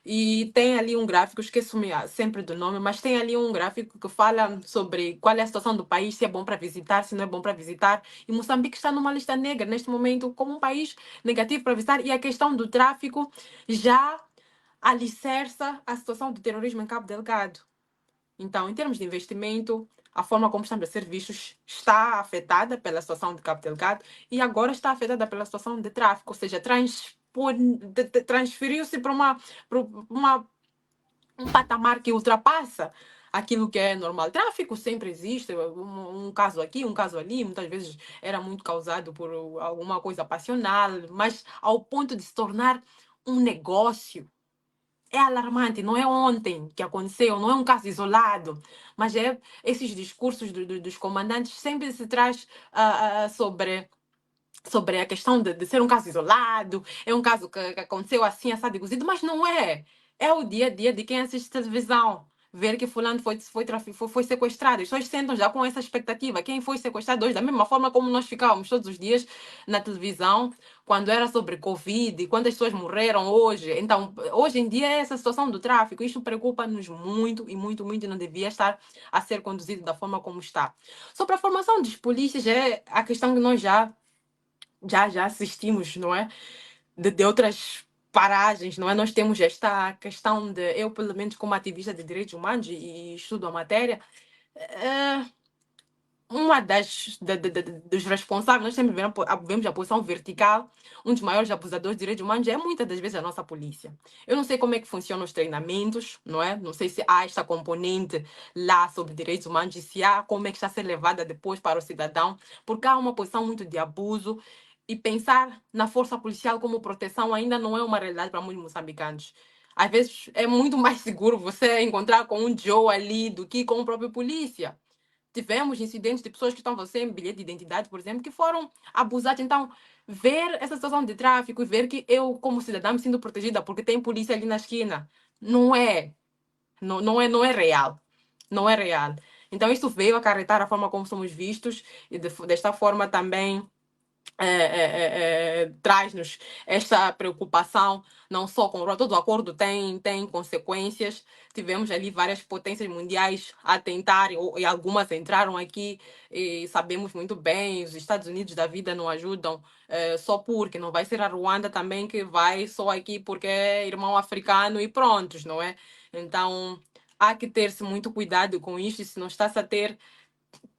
E tem ali um gráfico, esqueço-me sempre do nome, mas tem ali um gráfico que fala sobre qual é a situação do país, se é bom para visitar, se não é bom para visitar. E Moçambique está numa lista negra neste momento como um país negativo para visitar. E a questão do tráfico já alicerça a situação do terrorismo em Cabo Delgado. Então, em termos de investimento, a forma como estamos a ser vistos está afetada pela situação de Cabo Delgado e agora está afetada pela situação de tráfico, ou seja, transferiu-se para um patamar que ultrapassa aquilo que é normal. Tráfico sempre existe, um caso aqui, um caso ali, muitas vezes era muito causado por alguma coisa passional, mas ao ponto de se tornar um negócio é alarmante, não é ontem que aconteceu, não é um caso isolado, mas é esses discursos dos comandantes sempre se traz sobre a questão de ser um caso isolado, é um caso que aconteceu assim, assado e cozido, mas não é. É o dia a dia de quem assiste televisão. ver que fulano foi sequestrado. As pessoas sentam já com essa expectativa. Quem foi sequestrado hoje? Da mesma forma como nós ficávamos todos os dias na televisão, quando era sobre Covid, quantas pessoas morreram hoje. Então, hoje em dia, essa situação do tráfico, isto preocupa-nos muito e muito, muito, e não devia estar a ser conduzido da forma como está. Sobre a formação dos polícias, é a questão que nós já assistimos, não é? De outras paragens, não é? Nós temos esta questão de, eu pelo menos como ativista de direitos humanos e estudo a matéria, uma dos responsáveis, nós sempre vemos a posição vertical, um dos maiores abusadores de direitos humanos é muitas das vezes a nossa polícia. Eu não sei como é que funcionam os treinamentos, não é? Não sei se há esta componente lá sobre direitos humanos e se há, como é que está a ser levada depois para o cidadão, porque há uma posição muito de abuso e pensar na força policial como proteção ainda não é uma realidade para muitos moçambicanos. Às vezes é muito mais seguro você encontrar com um Joe ali do que com o próprio polícia. Tivemos incidentes de pessoas que estão sem bilhete de identidade, por exemplo, que foram abusadas. Então, ver essa situação de tráfico e ver que eu, como cidadã, me sinto protegida porque tem polícia ali na esquina, não é real. Não é real. Então, isso veio acarretar a forma como somos vistos e desta forma também traz-nos esta preocupação, não só com todo o acordo tem consequências. Tivemos ali várias potências mundiais a tentar, e algumas entraram aqui, e sabemos muito bem, os Estados Unidos da vida não ajudam só porque não vai ser a Ruanda também que vai só aqui porque é irmão africano e prontos, não é? Então, há que ter-se muito cuidado com isto, e se não está-se a ter,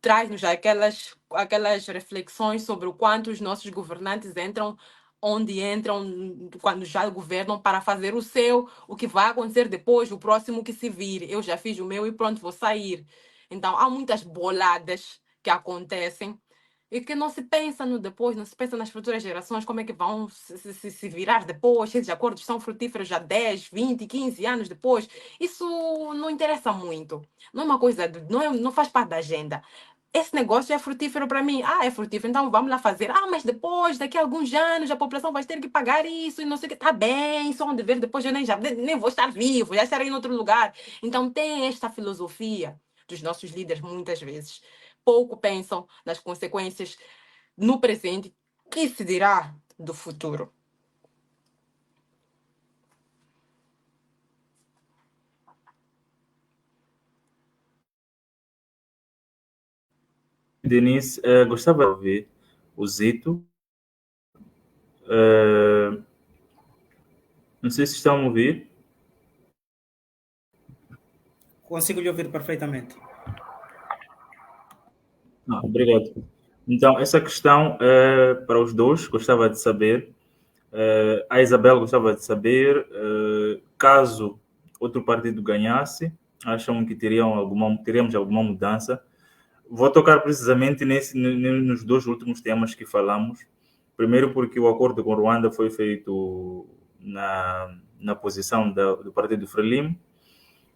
traz-nos aquelas reflexões sobre o quanto os nossos governantes entram onde entram, quando já governam, para fazer o seu, o que vai acontecer depois, o próximo que se vire. Eu já fiz o meu e pronto, vou sair. Então, há muitas boladas que acontecem e que não se pensa no depois, não se pensa nas futuras gerações, como é que vão se virar depois, se esses acordos são frutíferos já 10, 20, 15 anos depois. Isso não interessa muito. Não é uma coisa, não faz parte da agenda. Esse negócio é frutífero para mim. Ah, é frutífero, então vamos lá fazer. Ah, mas depois, daqui a alguns anos, a população vai ter que pagar isso e não sei o que. Tá bem, só um dever, depois eu nem vou estar vivo, já estarei em outro lugar. Então tem esta filosofia dos nossos líderes muitas vezes. Pouco pensam nas consequências no presente, que se dirá do futuro. Denise, gostava de ouvir o Zito. Não sei se estão a ouvir. Consigo lhe ouvir perfeitamente. Obrigado. Então, essa questão para os dois, gostava de saber. A Isabel gostava de saber, caso outro partido ganhasse, acham que teríamos alguma mudança? Vou tocar precisamente nos dois últimos temas que falamos. Primeiro, porque o acordo com Ruanda foi feito na posição do partido Frelimo,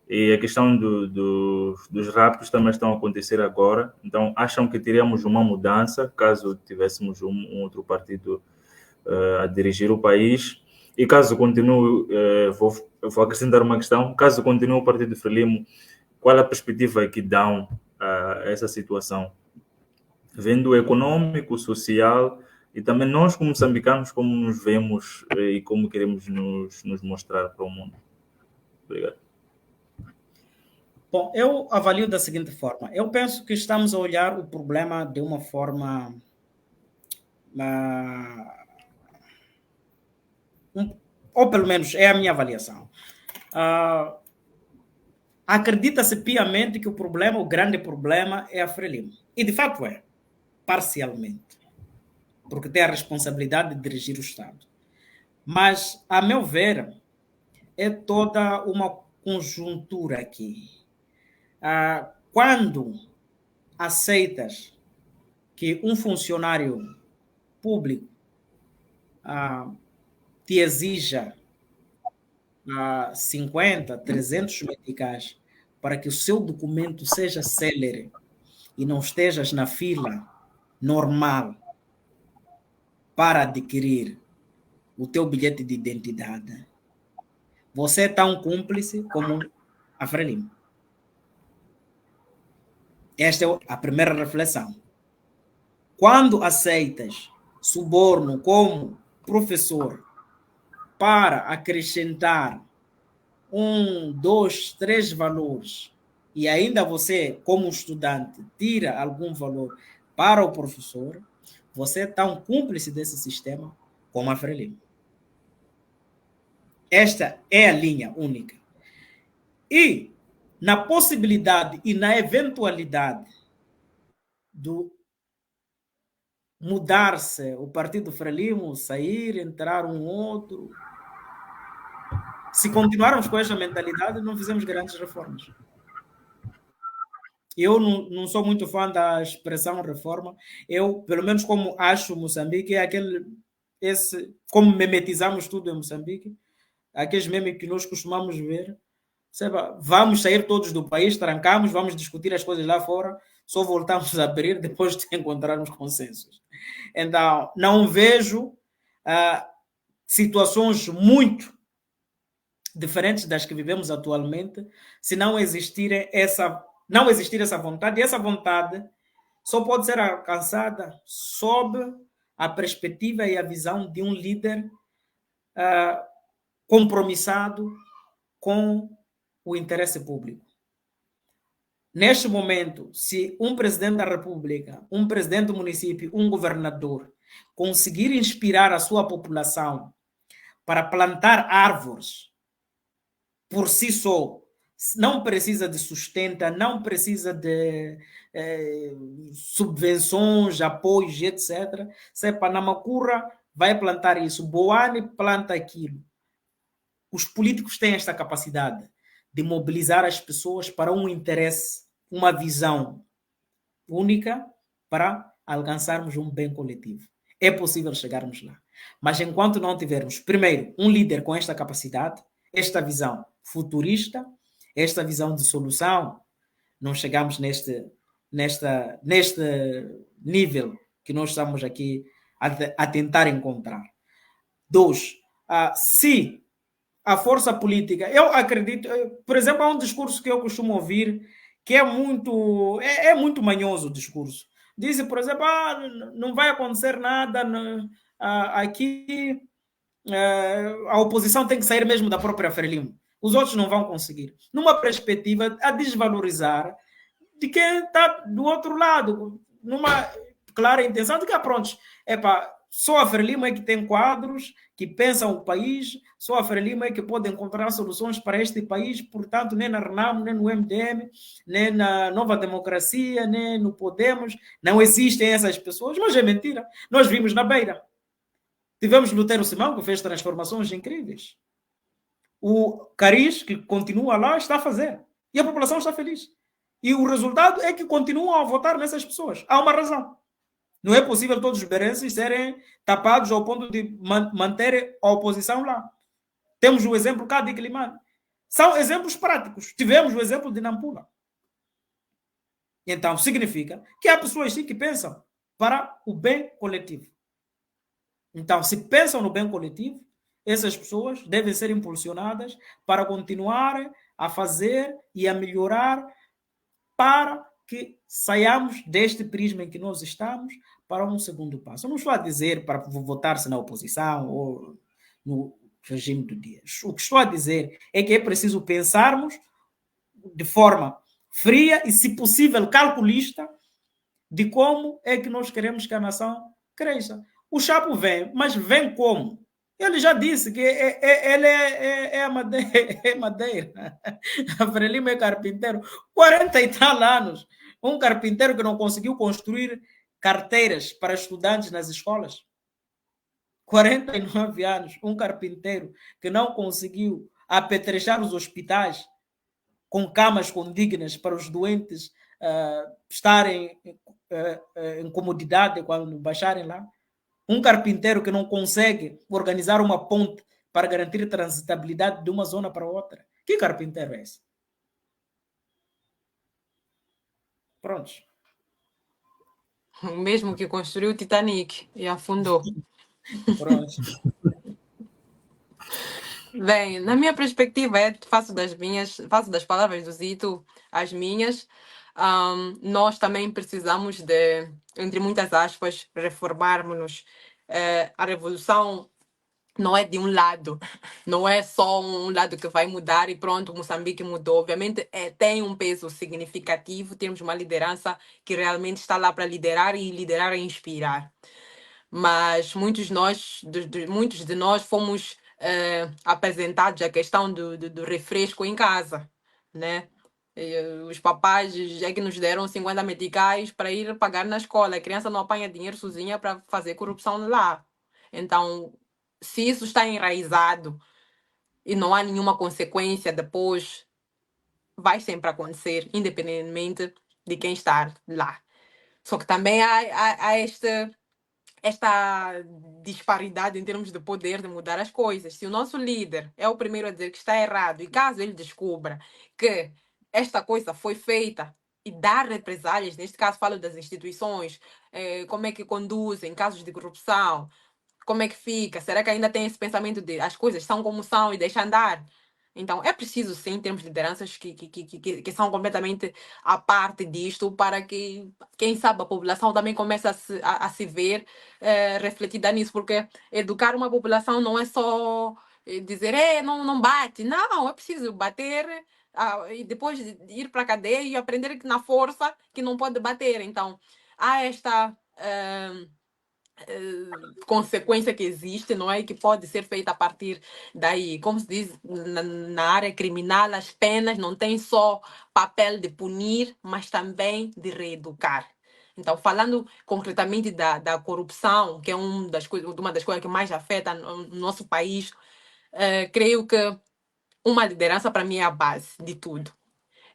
e a questão dos raptos também estão a acontecer agora. Então, acham que teríamos uma mudança caso tivéssemos um outro partido a dirigir o país? E caso continue, vou acrescentar uma questão, caso continue o partido Frelimo, qual a perspectiva que dão a essa situação? Vendo o econômico, social e também nós como moçambicanos, como nos vemos e como queremos nos mostrar para o mundo. Obrigado. Bom, eu avalio da seguinte forma. Eu penso que estamos a olhar o problema de uma forma ou pelo menos é a minha avaliação. Acredita-se piamente que o grande problema é a Frelimo. E de fato é, parcialmente, porque tem a responsabilidade de dirigir o Estado. Mas, a meu ver, é toda uma conjuntura aqui. Quando aceitas que um funcionário público te exija 50, 300 meticais para que o seu documento seja célere e não estejas na fila normal para adquirir o teu bilhete de identidade, você é tão cúmplice como a Frelimo. Esta é a primeira reflexão. Quando aceitas suborno como professor para acrescentar 1, 2, 3 valores e ainda você, como estudante, tira algum valor para o professor, você está um cúmplice desse sistema como a Frelimo. Esta é a linha única. E na possibilidade e na eventualidade do mudar-se o Partido Frelimo, sair, entrar um outro, se continuarmos com esta mentalidade, não fizemos grandes reformas. Eu não sou muito fã da expressão reforma. Eu, pelo menos como acho Moçambique, é como memetizamos tudo em Moçambique, aqueles memes que nós costumamos ver. Vamos sair todos do país, trancamos, vamos discutir as coisas lá fora, só voltamos a abrir depois de encontrarmos consensos. Então, não vejo situações muito diferentes das que vivemos atualmente se não existir essa vontade. E essa vontade só pode ser alcançada sob a perspectiva e a visão de um líder compromissado com o interesse público. Neste momento, se um presidente da República, um presidente do município, um governador conseguir inspirar a sua população para plantar árvores por si só, não precisa de sustenta, não precisa de subvenções, apoios, etc. Se Panamacura vai plantar isso, Boane planta aquilo. Os políticos têm esta capacidade de mobilizar as pessoas para um interesse, uma visão única para alcançarmos um bem coletivo. É possível chegarmos lá. Mas enquanto não tivermos, primeiro, um líder com esta capacidade, esta visão futurista, esta visão de solução, não chegamos neste nível que nós estamos aqui a tentar encontrar. 2, se a força política, eu acredito, por exemplo, há um discurso que eu costumo ouvir que é muito manhoso o discurso. Diz, por exemplo, não vai acontecer nada aqui, a oposição tem que sair mesmo da própria Frelimo. Os outros não vão conseguir. Numa perspectiva a desvalorizar de quem está do outro lado, numa clara intenção de que, pronto, só a Frelimo é que tem quadros que pensam o país, só a Frelimo é que pode encontrar soluções para este país, portanto, nem na RENAMO, nem no MDM, nem na Nova Democracia, nem no Podemos, não existem essas pessoas, mas é mentira. Nós vimos na Beira. Tivemos Lutero Simão, que fez transformações incríveis. O Cariz, que continua lá, está a fazer. E a população está feliz. E o resultado é que continuam a votar nessas pessoas. Há uma razão. Não é possível todos os berenses serem tapados ao ponto de manter a oposição lá. Temos o exemplo cá de Quilimane. São exemplos práticos. Tivemos o exemplo de Nampula. Então, significa que há pessoas sim que pensam para o bem coletivo. Então, se pensam no bem coletivo, essas pessoas devem ser impulsionadas para continuar a fazer e a melhorar para que saiamos deste prisma em que nós estamos para um segundo passo. Eu não estou a dizer para votar-se na oposição ou no regime do dia. O que estou a dizer é que é preciso pensarmos de forma fria e, se possível, calculista de como é que nós queremos que a nação cresça. O Chapo vem, mas vem como? Ele já disse que ele é madeira. A Frelimo é carpinteiro. 40 e tal anos. Um carpinteiro que não conseguiu construir carteiras para estudantes nas escolas. 49 anos. Um carpinteiro que não conseguiu apetrechar os hospitais com camas condignas para os doentes estarem em comodidade quando baixarem lá. Um carpinteiro que não consegue organizar uma ponte para garantir transitabilidade de uma zona para outra. Que carpinteiro é esse? Prontos. O mesmo que construiu o Titanic e afundou. Pronto. Bem, na minha perspectiva, faço das palavras do Zito as minhas. nós também precisamos de, entre muitas aspas, reformarmos-nos. A revolução não é de um lado, não é só um lado que vai mudar e pronto, Moçambique mudou. Obviamente, tem um peso significativo, temos uma liderança que realmente está lá para liderar e liderar e inspirar. Mas muitos de nós fomos apresentados a questão do refresco em casa, né? Os papais é que nos deram 50 meticais para ir pagar na escola. A criança não apanha dinheiro sozinha para fazer corrupção lá. Então, se isso está enraizado e não há nenhuma consequência depois, vai sempre acontecer, independentemente de quem está lá. Só que também há esta disparidade em termos de poder de mudar as coisas. Se o nosso líder é o primeiro a dizer que está errado e caso ele descubra que esta coisa foi feita e dar represálias, neste caso falo das instituições, como é que conduzem casos de corrupção, como é que fica? Será que ainda tem esse pensamento de as coisas são como são e deixa andar? Então, é preciso, sim, termos lideranças que são completamente à parte disto, para que, quem sabe, a população também comece a se ver refletida nisso, porque educar uma população não é só dizer, não bate. Não, é preciso bater e depois ir para a cadeia e aprender que na força que não pode bater. Então, há esta consequência que existe, não é? E que pode ser feita a partir daí. Como se diz na área criminal, as penas não têm só papel de punir, mas também de reeducar. Então, falando concretamente da corrupção, que é uma das coisas que mais afeta no nosso país, creio que uma liderança, para mim, é a base de tudo.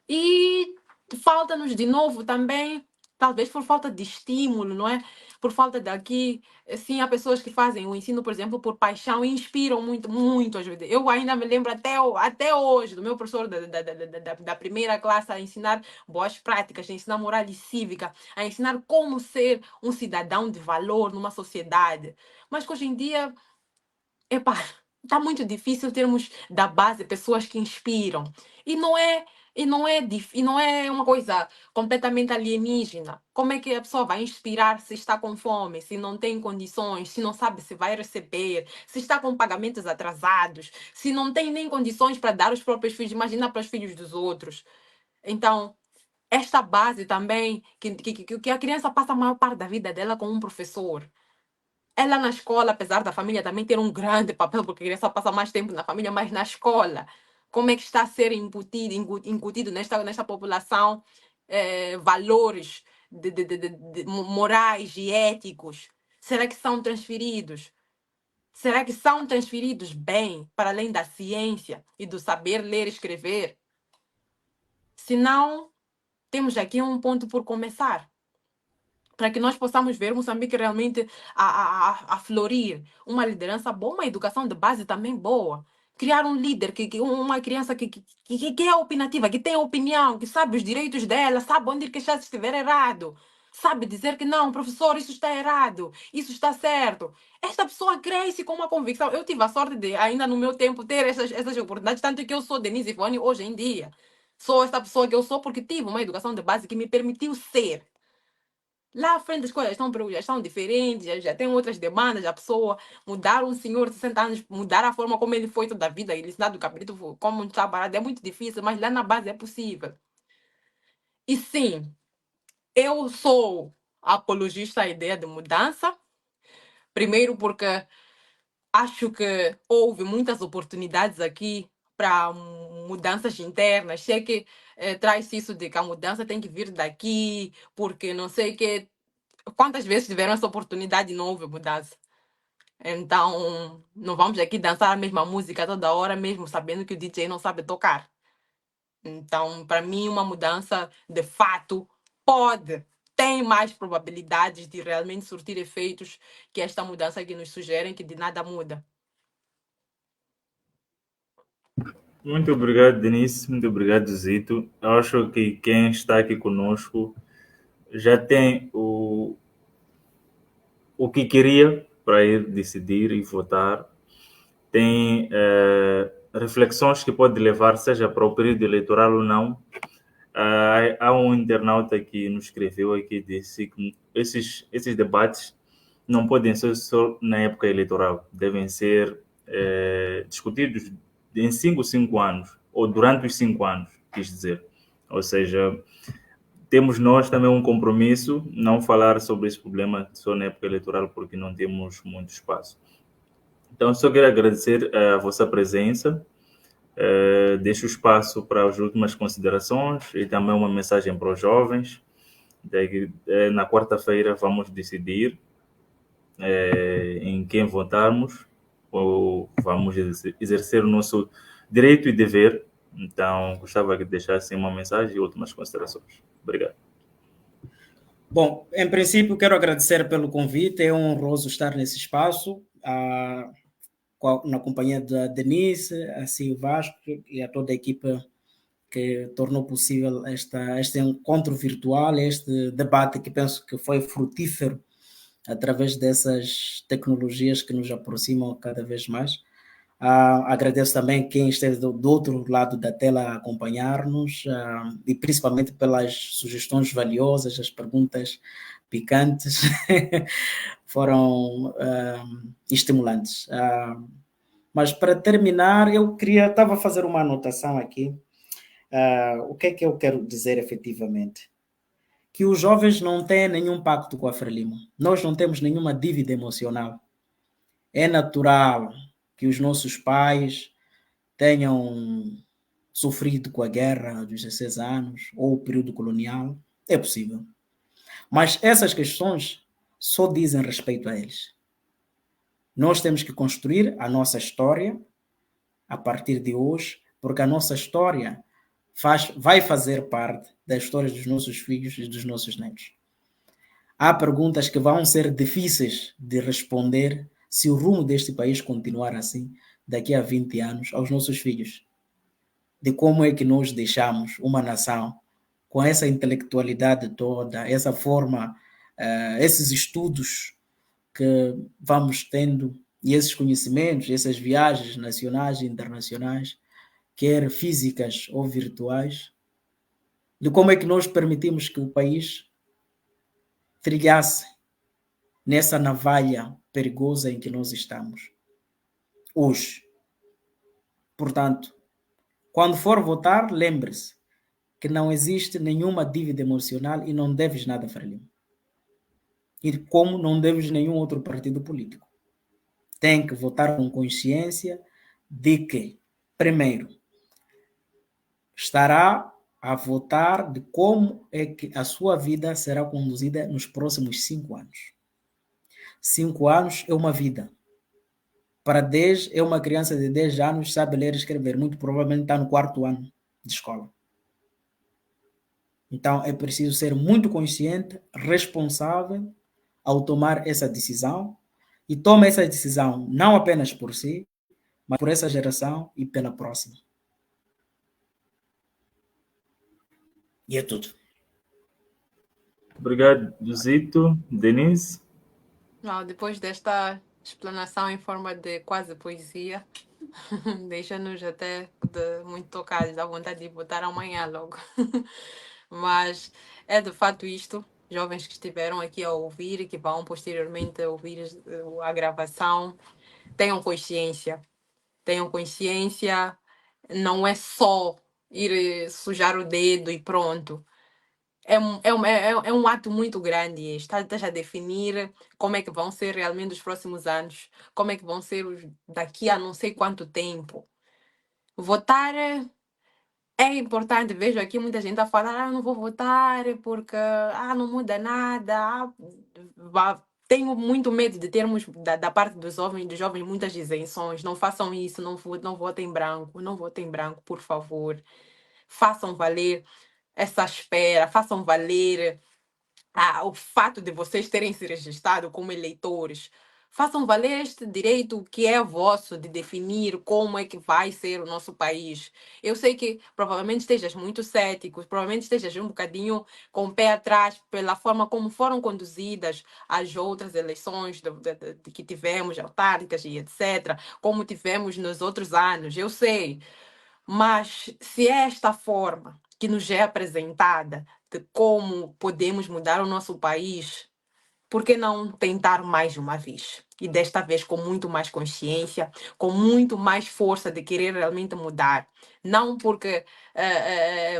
E falta-nos de novo também, talvez por falta de estímulo, não é? Por falta daqui, sim, há pessoas que fazem o ensino, por exemplo, por paixão e inspiram muito, muito. Eu ainda me lembro até hoje do meu professor da primeira classe a ensinar boas práticas, a ensinar moral e cívica, a ensinar como ser um cidadão de valor numa sociedade. Mas que hoje em dia, epá, está muito difícil termos da base pessoas que inspiram. E não é uma coisa completamente alienígena. Como é que a pessoa vai inspirar se está com fome, se não tem condições, se não sabe se vai receber, se está com pagamentos atrasados, se não tem nem condições para dar aos próprios filhos, imagina para os filhos dos outros. Então, esta base também, que a criança passa a maior parte da vida dela com um professor. Ela na escola, apesar da família também ter um grande papel, porque a criança passa mais tempo na família, mas na escola, como é que está a ser incutido nesta população valores morais e éticos? Será que são transferidos? Será que são transferidos bem, para além da ciência e do saber ler e escrever? Se não, temos aqui um ponto por começar, para que nós possamos ver Moçambique realmente a florir. Uma liderança boa, uma educação de base também boa. Criar um líder, uma criança que é opinativa, que tem opinião, que sabe os direitos dela, sabe onde ir queixar se estiver errado. Sabe dizer que não, professor, isso está errado, isso está certo. Esta pessoa cresce com uma convicção. Eu tive a sorte de, ainda no meu tempo, ter essas oportunidades, tanto que eu sou Denise Ivone hoje em dia. Sou essa pessoa que eu sou porque tive uma educação de base que me permitiu ser. Lá à frente as coisas já estão diferentes, já tem outras demandas, a pessoa mudar um senhor de 60 anos, mudar a forma como ele foi toda a vida, ele ensinar do cabrito como está parado, é muito difícil, mas lá na base é possível. E sim, eu sou apologista à ideia de mudança, primeiro porque acho que houve muitas oportunidades aqui para mudanças internas. Sei que traz isso de que a mudança tem que vir daqui, porque não sei que quantas vezes tiveram essa oportunidade e não houve mudança. Então, não vamos aqui dançar a mesma música toda hora, mesmo sabendo que o DJ não sabe tocar. Então, para mim, uma mudança de fato tem mais probabilidades de realmente surtir efeitos que esta mudança que nos sugerem, que de nada muda. Muito obrigado, Denise. Muito obrigado, Zito. Eu acho que quem está aqui conosco já tem o que queria para ir decidir e votar. Tem reflexões que pode levar, seja para o período eleitoral ou não, Há um internauta que nos escreveu aqui, disse que esses debates não podem ser só na época eleitoral, devem ser discutidos em 5 anos, ou durante os 5 anos, quis dizer. Ou seja, temos nós também um compromisso, não falar sobre esse problema só na época eleitoral, porque não temos muito espaço. Então, só quero agradecer a vossa presença. Deixo espaço para as últimas considerações e também uma mensagem para os jovens. Na quarta-feira vamos decidir em quem votarmos, ou vamos exercer o nosso direito e dever. Então, gostava de deixar assim uma mensagem e últimas considerações. Obrigado. Bom, em princípio, quero agradecer pelo convite. É honroso estar nesse espaço, na companhia da Denise, a Sil Vasco e a toda a equipa que tornou possível este encontro virtual, este debate que penso que foi frutífero através dessas tecnologias que nos aproximam cada vez mais. Agradeço também quem esteve do outro lado da tela a acompanhar-nos e principalmente pelas sugestões valiosas, as perguntas picantes foram estimulantes. Mas para terminar, estava a fazer uma anotação aqui. O que é que eu quero dizer efetivamente? Que os jovens não têm nenhum pacto com a Frelimo. Nós não temos nenhuma dívida emocional. É natural que os nossos pais tenham sofrido com a guerra dos 16 anos ou o período colonial. É possível. Mas essas questões só dizem respeito a eles. Nós temos que construir a nossa história a partir de hoje, porque a nossa história vai fazer parte da história dos nossos filhos e dos nossos netos. Há perguntas que vão ser difíceis de responder se o rumo deste país continuar assim daqui a 20 anos aos nossos filhos. De como é que nós deixamos uma nação com essa intelectualidade toda, essa forma, esses estudos que vamos tendo e esses conhecimentos, essas viagens nacionais e internacionais, quer físicas ou virtuais, de como é que nós permitimos que o país trilhasse nessa navalha perigosa em que nós estamos hoje. Portanto, quando for votar, lembre-se que não existe nenhuma dívida emocional e não deves nada a Frelimo. E como não deves nenhum outro partido político. Tem que votar com consciência de que, primeiro, estará a votar de como é que a sua vida será conduzida nos próximos 5 anos. 5 anos é uma vida. Para 10, é uma criança de 10 anos, sabe ler e escrever. Muito provavelmente está no 4º ano de escola. Então, é preciso ser muito consciente, responsável ao tomar essa decisão. E toma essa decisão não apenas por si, mas por essa geração e pela próxima. E é tudo. Obrigado, Zito. Denise? Depois desta explanação em forma de quase poesia, deixa-nos até muito tocados, dá vontade de votar amanhã logo. Mas é de fato isto. Jovens que estiveram aqui a ouvir e que vão posteriormente ouvir a gravação, tenham consciência. Tenham consciência, não é só ir sujar o dedo e pronto. É um ato muito grande este. Estás a definir como é que vão ser realmente os próximos anos, como é que vão ser daqui a não sei quanto tempo. Votar é importante. Vejo aqui muita gente a falar, não vou votar porque não muda nada. Tenho muito medo de termos da parte dos jovens muitas isenções. Não façam isso, não votem em branco, não votem em branco, por favor. Façam valer essa espera, façam valer o fato de vocês terem se registrado como eleitores. Façam valer este direito que é vosso de definir como é que vai ser o nosso país. Eu sei que provavelmente estejas muito cético, provavelmente estejas um bocadinho com o pé atrás pela forma como foram conduzidas as outras eleições que tivemos, autárquicas e etc., como tivemos nos outros anos. Eu sei. Mas se é esta forma que nos é apresentada de como podemos mudar o nosso país, por que não tentar mais uma vez? E desta vez com muito mais consciência, com muito mais força de querer realmente mudar. Não porque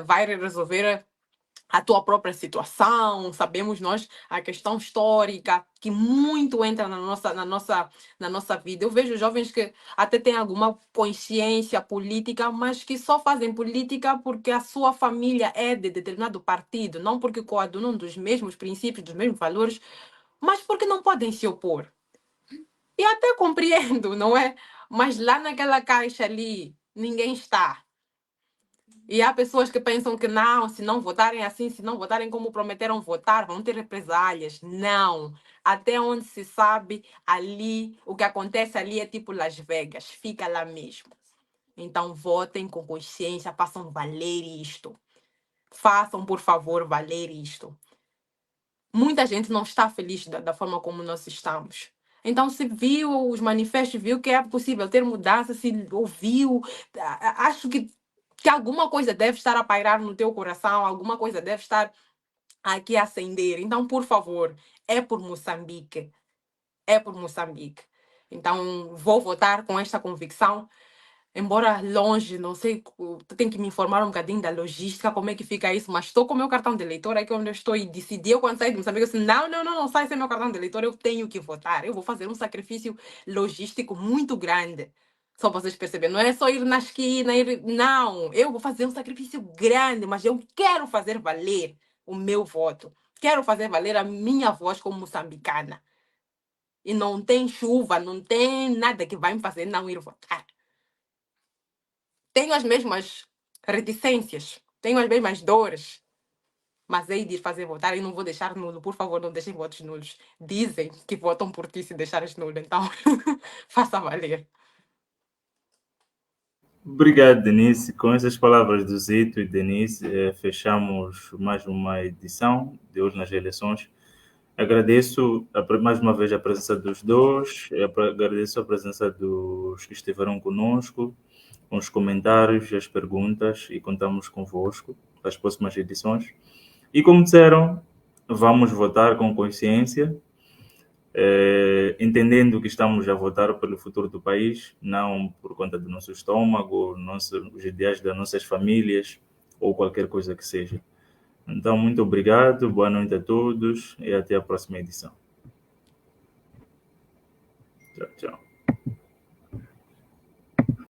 vai resolver a tua própria situação, sabemos nós a questão histórica que muito entra na nossa vida. Eu vejo jovens que até têm alguma consciência política, mas que só fazem política porque a sua família é de determinado partido, não porque coadunam dos mesmos princípios, dos mesmos valores, mas porque não podem se opor. E até compreendo, não é? Mas lá naquela caixa ali, ninguém está. E há pessoas que pensam que não, se não votarem assim, se não votarem como prometeram votar, vão ter represálias. Não. Até onde se sabe, ali, o que acontece ali é tipo Las Vegas, fica lá mesmo. Então votem com consciência, façam valer isto. Façam, por favor, valer isto. Muita gente não está feliz da forma como nós estamos. Então, se viu os manifestos, viu que é possível ter mudança, se ouviu, acho que alguma coisa deve estar a pairar no teu coração, alguma coisa deve estar aqui a acender. Então, por favor, é por Moçambique. É por Moçambique. Então, vou votar com esta convicção. Embora longe, não sei, tenho que me informar um bocadinho da logística, como é que fica isso, mas estou com o meu cartão de eleitor, é que onde eu estou e decidi, eu quando saí de Moçambique, eu disse, não sai sem meu cartão de eleitor, eu tenho que votar, eu vou fazer um sacrifício logístico muito grande, só para vocês perceberem, não é só ir na esquina, não, eu vou fazer um sacrifício grande, mas eu quero fazer valer o meu voto, quero fazer valer a minha voz como moçambicana, e não tem chuva, não tem nada que vai me fazer não ir votar. Tenho as mesmas reticências, tenho as mesmas dores, mas hei de ir fazer votar e não vou deixar nulo. Por favor, não deixem votos nulos. Dizem que votam por ti se deixares nulo, então faça valer. Obrigado, Denise. Com essas palavras do Zito e Denise, fechamos mais uma edição de hoje nas eleições. Agradeço mais uma vez a presença dos dois, agradeço a presença dos que estiveram conosco, com os comentários e as perguntas, e contamos convosco para as próximas edições. E como disseram, vamos votar com consciência, entendendo que estamos a votar pelo futuro do país, não por conta do nosso estômago, os ideais das nossas famílias ou qualquer coisa que seja. Então, muito obrigado, boa noite a todos e até a próxima edição. Tchau, tchau.